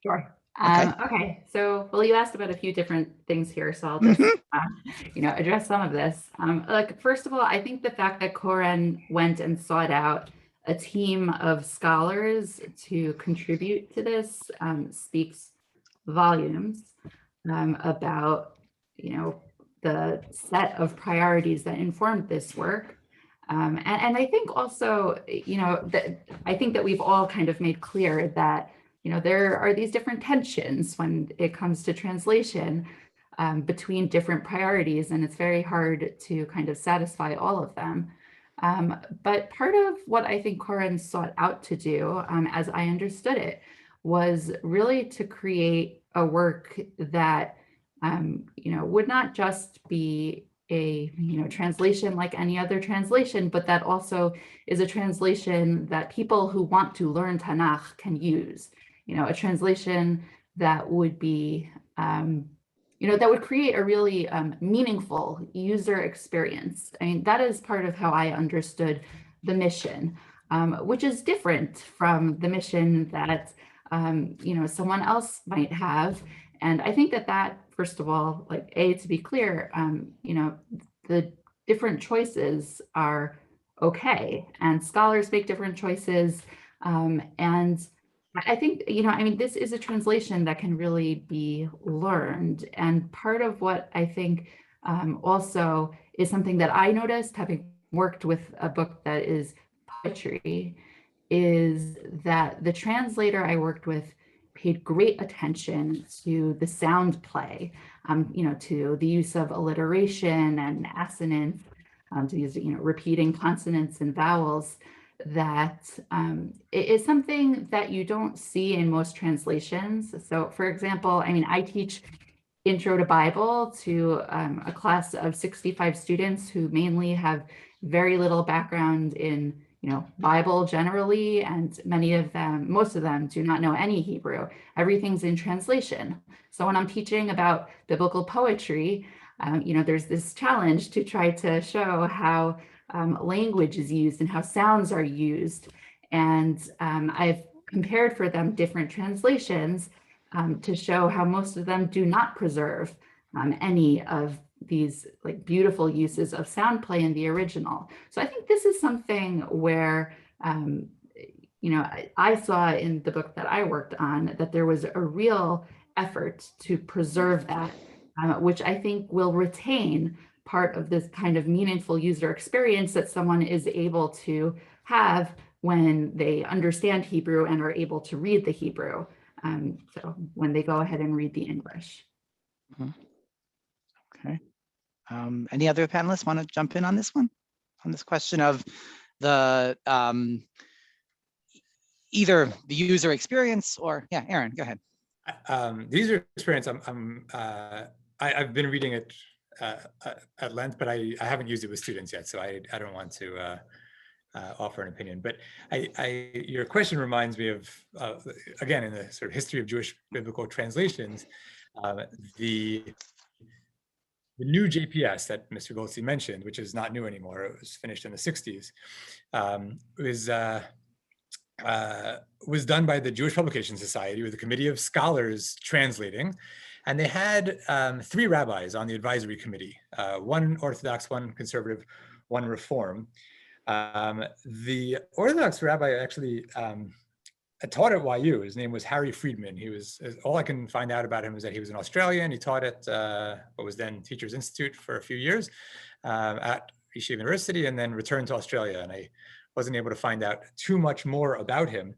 Sure. Okay. Okay. So, well, you asked about a few different things here, so I'll just, address some of this. Like, first of all, I think the fact that Koren went and sought out a team of scholars to contribute to this speaks volumes about, the set of priorities that informed this work. And I think also, that I think that we've all kind of made clear that there are these different tensions when it comes to translation between different priorities, and it's very hard to kind of satisfy all of them. But part of what I think Koren sought out to do, as I understood it, was really to create a work that, would not just be a translation like any other translation, but that also is a translation that people who want to learn Tanakh can use. A translation that would be, that would create a really meaningful user experience. I mean, that is part of how I understood the mission, which is different from the mission that, someone else might have. And I think that, first of all, like, to be clear, the different choices are okay, and scholars make different choices. And I think, this is a translation that can really be learned. And part of what I think also is something that I noticed, having worked with a book that is poetry, is that the translator I worked with paid great attention to the sound play, to the use of alliteration and assonance, to use, repeating consonants and vowels. That it is something that you don't see in most translations. So, for example, I teach Intro to Bible to a class of 65 students who mainly have very little background in Bible generally, and most of them do not know any Hebrew. Everything's in translation. So when I'm teaching about biblical poetry, there's this challenge to try to show how language is used and how sounds are used. And I've compared for them different translations to show how most of them do not preserve any of these like beautiful uses of sound play in the original. So I think this is something where, I saw in the book that I worked on that there was a real effort to preserve that, which I think will retain part of this kind of meaningful user experience that someone is able to have when they understand Hebrew and are able to read the Hebrew. So when they go ahead and read the English. Okay. Any other panelists want to jump in on this one? On this question of the either the user experience or, yeah, Aaron, go ahead. The user experience, I've been reading it at length, but I haven't used it with students yet, so I don't want to offer an opinion. But your question reminds me of, again, in the sort of history of Jewish biblical translations, the new JPS that Mr. Goldstein mentioned, which is not new anymore, it was finished in the 60s, was done by the Jewish Publication Society with a committee of scholars translating. And they had 3 rabbis on the advisory committee, one Orthodox, one conservative, one Reform. The Orthodox rabbi actually taught at YU. His name was Harry Friedman. He was, all I can find out about him is that he was an Australian. He taught at what was then Teachers Institute for a few years at Yeshiva University, and then returned to Australia. And I wasn't able to find out too much more about him.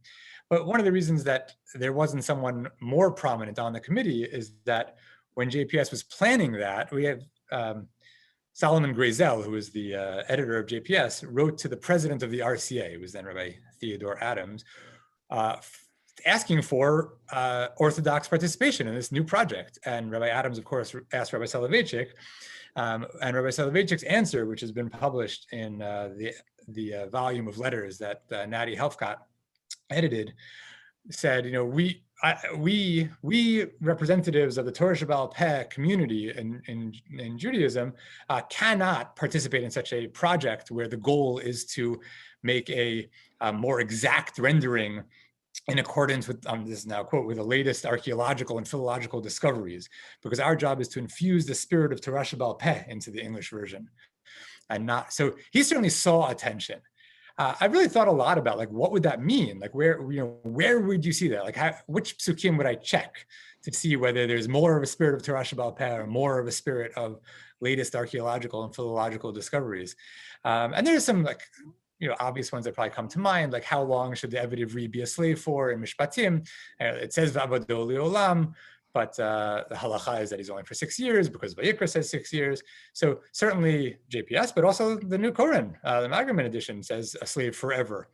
But one of the reasons that there wasn't someone more prominent on the committee is that when JPS was planning that, we have Solomon Grazel, who was the editor of JPS, wrote to the president of the RCA, who was then Rabbi Theodore Adams, asking for Orthodox participation in this new project. And Rabbi Adams, of course, asked Rabbi Soloveitchik, and Rabbi Soloveitchik's answer, which has been published in the volume of letters that Natty Helfgott edited, said, we representatives of the Torah Shebaal Peh community in Judaism cannot participate in such a project where the goal is to make a more exact rendering in accordance with, this is now a quote, with the latest archaeological and philological discoveries, because our job is to infuse the spirit of Torah Sheba'al Peh into the English version. And not, so he certainly saw a tension. I really thought a lot about, like, what would that mean? Like, where would you see that? Like, which psukim would I check to see whether there's more of a spirit of Torah Sheba'al Peh or more of a spirit of latest archaeological and philological discoveries? And there's some, like, obvious ones that probably come to mind, like how long should the Eved Ivri be a slave for in Mishpatim? It says V'avado Le'olam, but the halacha is that he's only for 6 years because Vayikra says 6 years. So certainly JPS, but also the new Koran, the Magerman edition, says a slave forever.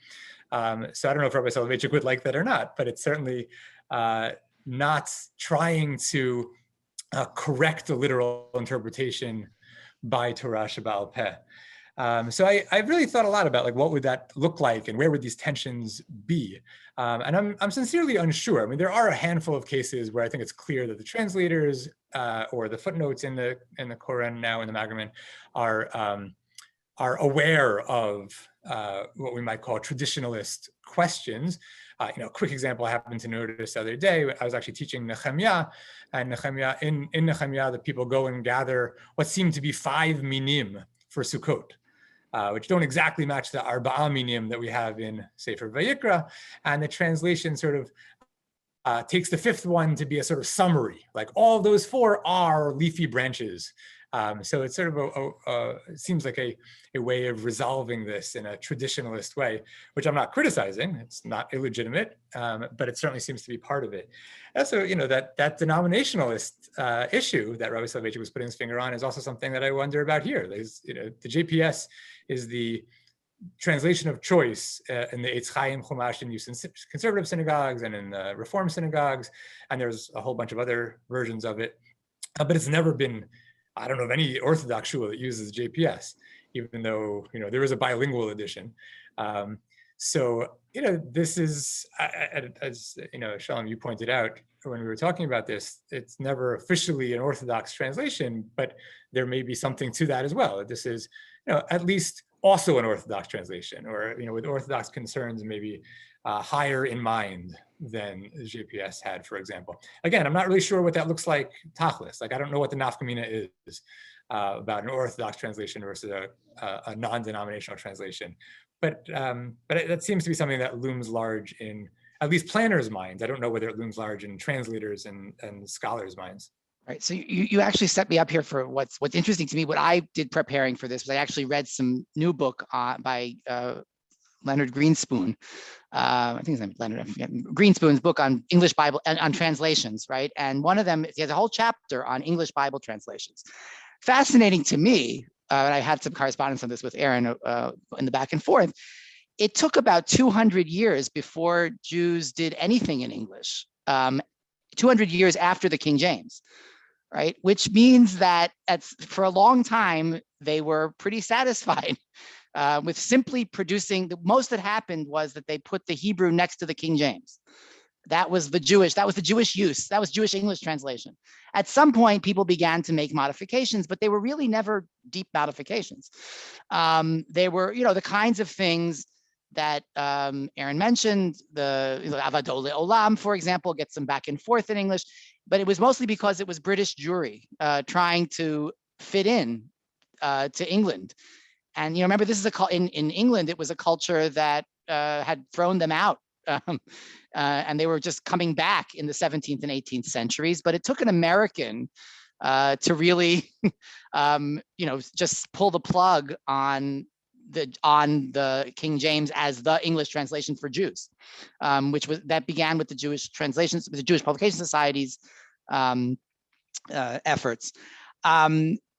So I don't know if Rabbi Soloveitchik would like that or not, but it's certainly not trying to correct the literal interpretation by Torah Sheba'al Peh. So I really thought a lot about, like, what would that look like and where would these tensions be? And I'm sincerely unsure. I mean, there are a handful of cases where I think it's clear that the translators or the footnotes in the Koran now in the Magerman are aware of what we might call traditionalist questions. A quick example I happened to notice the other day, I was actually teaching Nehemiah, and in Nehemiah, the people go and gather what seem to be 5 minim for Sukkot, which don't exactly match the Arba'a minim that we have in Sefer Vayikra. And the translation sort of takes the 5th one to be a sort of summary, like all those 4 are leafy branches. So it's sort of it seems like a way of resolving this in a traditionalist way, which I'm not criticizing. It's not illegitimate, but it certainly seems to be part of it. Also, that denominationalist issue that Rabbi Soloveitchik was putting his finger on is also something that I wonder about here. There's, the JPS is the translation of choice in the Eitz Chaim Chumash in use in conservative synagogues and in Reform synagogues, and there's a whole bunch of other versions of it, but it's never been, I don't know of any Orthodox shul that uses JPS, even though there is a bilingual edition. So this is, as Shalom, you pointed out when we were talking about this, it's never officially an Orthodox translation, but there may be something to that as well. This is at least also an Orthodox translation, or with Orthodox concerns maybe higher in mind than JPS had, for example. Again, I'm not really sure what that looks like tachlis. Like, I don't know what the nafkamina is about an Orthodox translation versus a non-denominational translation. But that seems to be something that looms large in at least planners' minds. I don't know whether it looms large in translators and scholars' minds. Right. So you actually set me up here for what's interesting to me. What I did preparing for this was I actually read some new book by Leonard Greenspoon. I think his name is Leonard, I forget. Greenspoon's book on English Bible and on translations, right? And one of them, he has a whole chapter on English Bible translations. Fascinating to me, and I had some correspondence on this with Aaron in the back and forth. It took about 200 years before Jews did anything in English, 200 years after the King James, right? Which means that for a long time, they were pretty satisfied with simply producing. The most that happened was that they put the Hebrew next to the King James. That was the Jewish use. That was Jewish English translation. At some point, people began to make modifications, but they were really never deep modifications. They were, the kinds of things that Aaron mentioned, the Avado Le'olam, for example, gets some back and forth in English, but it was mostly because it was British Jewry trying to fit in to England. And remember, this is in England, it was a culture that had thrown them out. And they were just coming back in the 17th and 18th centuries, but it took an American to really, just pull the plug on the King James as the English translation for Jews, that began with the Jewish translations, with the Jewish Publication Society's efforts.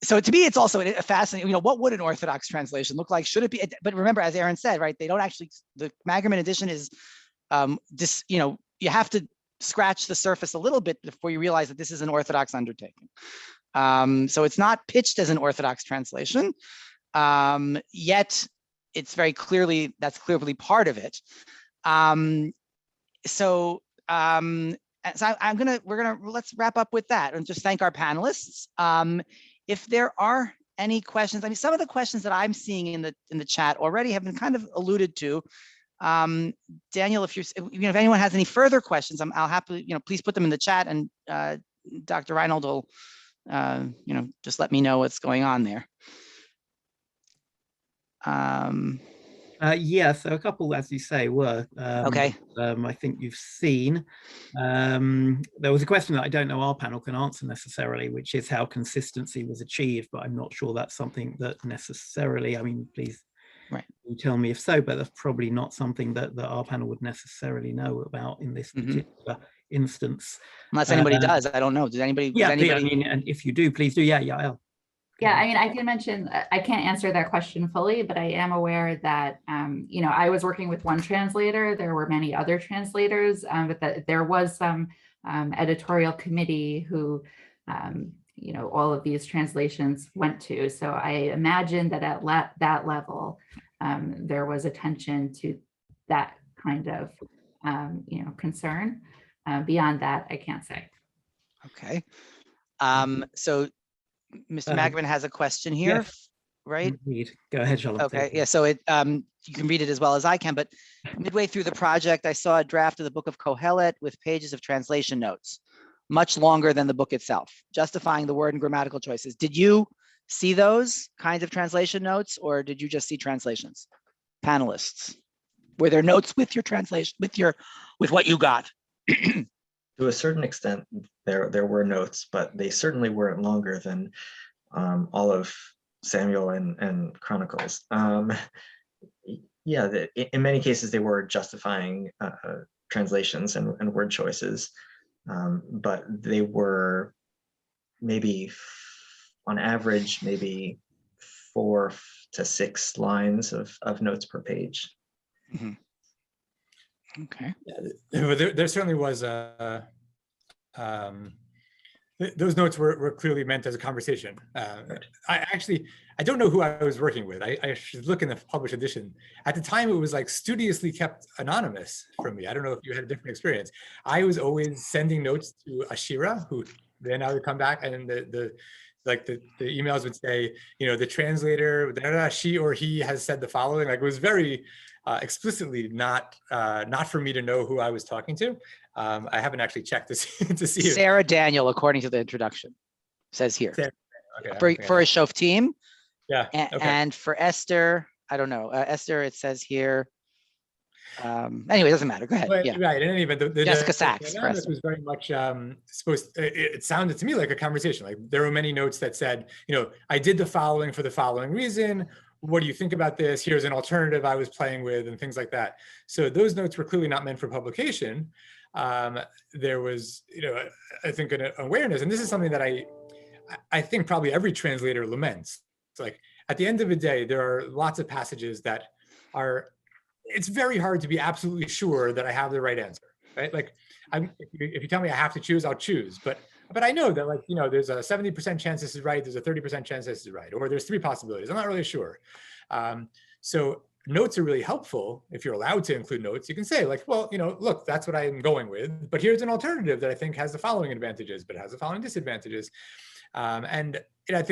So to me, it's also a fascinating, what would an Orthodox translation look like? Should it be, but remember, as Aaron said, right, they don't actually, the Magerman edition is you have to scratch the surface a little bit before you realize that this is an Orthodox undertaking. So it's not pitched as an Orthodox translation, yet it's very clearly, that's clearly part of it. Let's wrap up with that and just thank our panelists. If there are any questions, I mean, some of the questions that I'm seeing in the chat already have been kind of alluded to. Daniel, if if anyone has any further questions, I'll happily, please put them in the chat, and Dr. Reinhold will, just let me know what's going on there. Yeah, so a couple, as you say, were Okay. I think you've seen. There was a question that I don't know our panel can answer necessarily, which is how consistency was achieved, but I'm not sure that's something that necessarily, I mean, please you tell me if so, but that's probably not something that our panel would necessarily know about in this particular instance. Unless anybody does, I don't know. Does anybody? Yeah, I mean, and if you do, please do. Yeah, Yael. Yeah, I mean, I can mention, I can't answer that question fully, but I am aware that, I was working with one translator. There were many other translators, but that there was some editorial committee who, all of these translations went to. So I imagine that at that level, there was attention to that kind of, concern. Beyond that, I can't say. Okay. So Mr. Magerman has a question here, right? Indeed. Go ahead, Shalom. Okay, yeah, so you can read it as well as I can, but midway through the project, I saw a draft of the book of Kohelet with pages of translation notes, much longer than the book itself, justifying the word and grammatical choices. Did you see those kinds of translation notes, or did you just see translations? Panelists, were there notes with your translation, with what you got? To a certain extent, there were notes, but they certainly weren't longer than all of Samuel and Chronicles. Yeah, in many cases they were justifying translations and word choices, but they were maybe, on average, maybe 4 to 6 lines of notes per page. Mm-hmm. Okay. Yeah, there certainly was those notes were clearly meant as a conversation. Right. I don't know who I was working with. I should look in the published edition. At the time, it was like studiously kept anonymous from me. I don't know if you had a different experience. I was always sending notes to Ashira, who then I would come back, and the emails would say, the translator, she or he has said the following. Like, it was very explicitly not for me to know who I was talking to. I haven't actually checked to see Sarah Daniel, according to the introduction, says here. Sarah, okay, for a Shof team. Yeah. And for Esther, I don't know. Esther, it says here. Anyway, it doesn't matter. Go ahead. But, yeah. Right. In any event, Jessica Sachs. This was very much it sounded to me like a conversation. Like, there were many notes that said, I did the following for the following reason. What do you think about this? Here's an alternative I was playing with, and things like that. So those notes were clearly not meant for publication. There was, I think, an awareness, and this is something that I think probably every translator laments. It's like, at the end of the day, there are lots of passages that it's very hard to be absolutely sure that I have the right answer, right? Like, if you tell me I have to choose, I'll choose. But I know that, like, there's a 70% chance this is right, there's a 30% chance this is right, or there's 3 possibilities. I'm not really sure. So notes are really helpful. If you're allowed to include notes, you can say, like, well, look, that's what I'm going with, but here's an alternative that I think has the following advantages, but it has the following disadvantages. And I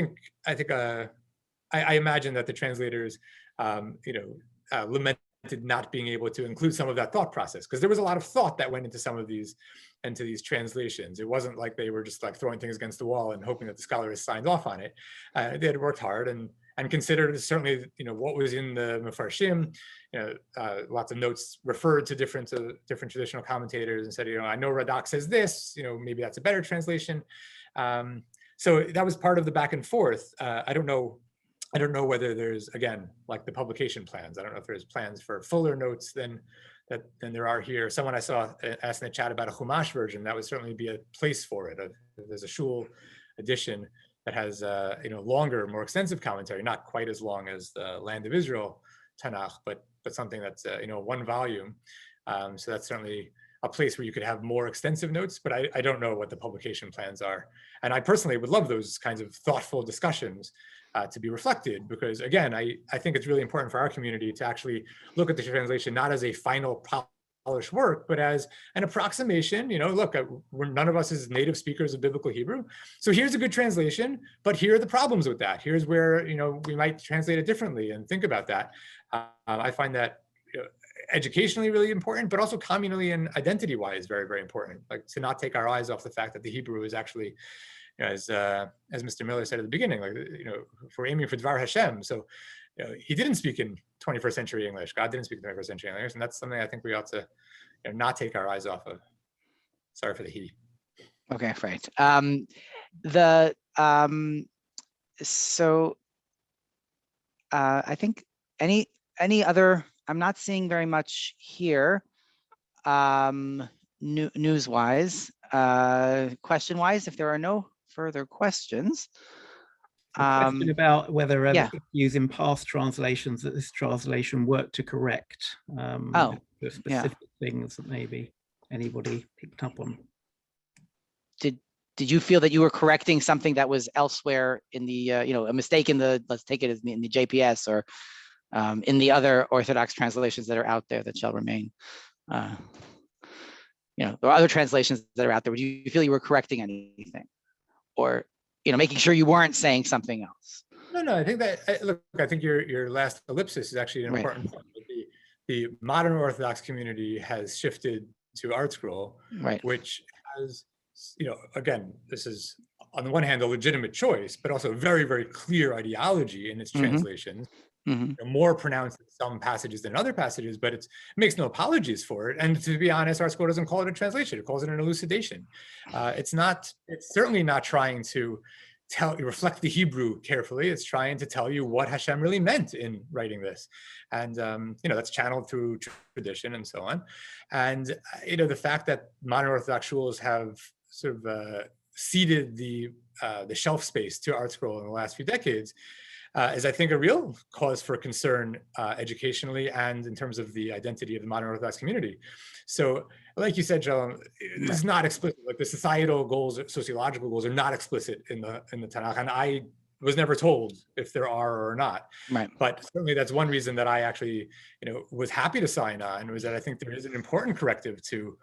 imagine that the translators, lamented not being able to include some of that thought process, because there was a lot of thought that went into some of these translations. It wasn't like they were just like throwing things against the wall and hoping that the scholar has signed off on it. They had worked hard and considered, certainly, what was in the Mefarshim. Lots of notes referred to different traditional commentators and said, I know Radak says this, maybe that's a better translation. So that was part of the back and forth. I don't know whether there's, again, like the publication plans. I don't know if there's plans for fuller notes than there are here. Someone I saw asked in the chat about a Chumash version. That would certainly be a place for it. There's a Shul edition that has longer, more extensive commentary, not quite as long as the Land of Israel Tanakh, but something that's 1 volume. So that's certainly a place where you could have more extensive notes, but I don't know what the publication plans are. And I personally would love those kinds of thoughtful discussions to be reflected, because, again, I think it's really important for our community to actually look at the translation not as a final polished work, but as an approximation. Look, none of us is native speakers of biblical Hebrew, so here's a good translation, but here are the problems with that. Here's where we might translate it differently, and think about that. I find that educationally really important, but also communally and identity-wise very, very important. Like to not take our eyes off the fact that the Hebrew is actually, as Mr. Miller said at the beginning, like, if we're aiming for Dvar Hashem, so he didn't speak in 21st century English. God didn't speak in 21st century English, and that's something I think we ought to not take our eyes off of. Sorry for the he. Okay, right. So I think any other, I'm not seeing very much here, news-wise, question-wise, if there are no further questions. A question about whether yeah. using past translations that this translation worked to correct the specific things that maybe anybody picked up on. Did you feel that you were correcting something that was elsewhere in the a mistake in the, let's take it as in the JPS or in the other Orthodox translations that are out there that shall remain? There are other translations that are out there. Would you feel you were correcting anything, or making sure you weren't saying something else? No, I think that, look, I think your last ellipsis is actually an important point. The modern Orthodox community has shifted to ArtScroll, which has, again, this is on the one hand a legitimate choice, but also a very, very clear ideology in its translations. More pronounced in some passages than other passages, but it makes no apologies for it. And to be honest, ArtScroll doesn't call it a translation; it calls it an elucidation. It's certainly not trying to reflect the Hebrew carefully. It's trying to tell you what Hashem really meant in writing this, and that's channeled through tradition and so on. And the fact that modern Orthodox shuls have sort of ceded the shelf space to ArtScroll in the last few decades is, I think, a real cause for concern educationally and in terms of the identity of the modern Orthodox community. So, like you said, Shalom, it's not explicit. Like the societal goals, sociological goals, are not explicit in the Tanakh, and I was never told if there are or not. But certainly, that's one reason that I actually, was happy to sign on, was that I think there is an important corrective to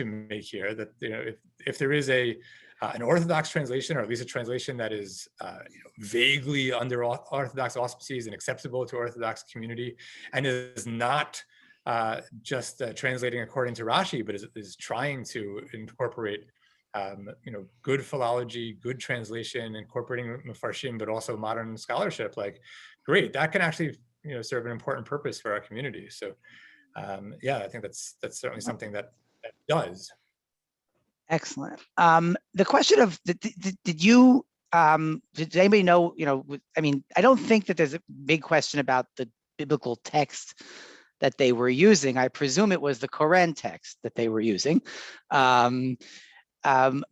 make here. That if there is an Orthodox translation, or at least a translation that is vaguely under Orthodox auspices and acceptable to Orthodox community, and is not just translating according to Rashi, but is trying to incorporate good philology, good translation, incorporating Mefarshim, but also modern scholarship, like, great, that can actually serve an important purpose for our community. So I think that's certainly something that does. Excellent. The question of did anybody know? I mean, I don't think that there's a big question about the biblical text that they were using. I presume it was the Koran text that they were using. But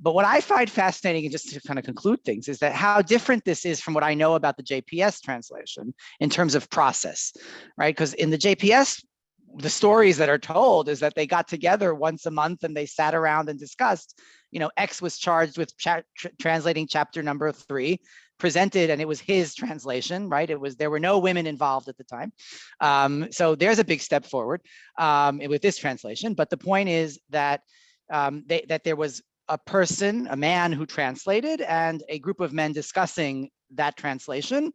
what I find fascinating, and just to kind of conclude things, is that how different this is from what I know about the JPS translation in terms of process, right? Because in the JPS, the stories that are told is that they got together once a month and they sat around and discussed. X was charged with translating chapter number 3, presented, and it was his translation, right? There were no women involved at the time. So there's a big step forward with this translation. But the point is that that there was a man who translated, and a group of men discussing that translation.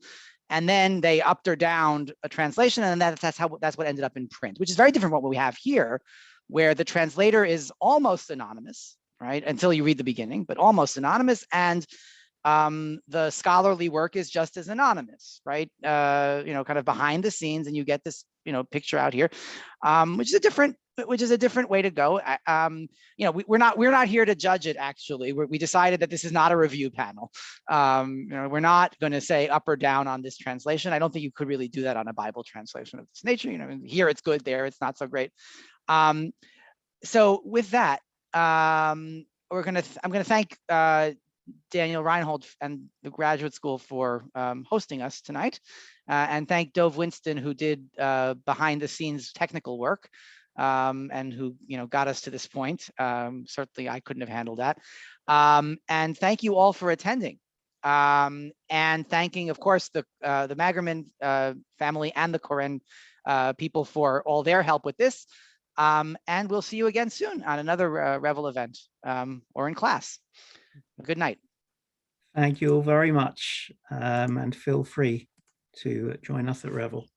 And then they upped or downed a translation, and that's what ended up in print, which is very different from what we have here, where the translator is almost anonymous, right? Until you read the beginning, but almost anonymous, and the scholarly work is just as anonymous, right? Kind of behind the scenes, and you get this, picture out here, which is a different way to go. We're not here to judge it. Actually, we decided that this is not a review panel. We're not going to say up or down on this translation. I don't think you could really do that on a Bible translation of this nature. Here it's good, there it's not so great. So with that, I'm going to thank Daniel Reinhold and the graduate school for hosting us tonight, and thank Dov Winston, who did behind the scenes technical work, and who got us to this point. Certainly I couldn't have handled that. And thank you all for attending, and thanking, of course, the Magerman family and the Koren people for all their help with this. And we'll see you again soon on another Revel event or in class. Good night. Thank you all very much, and feel free to join us at Revel.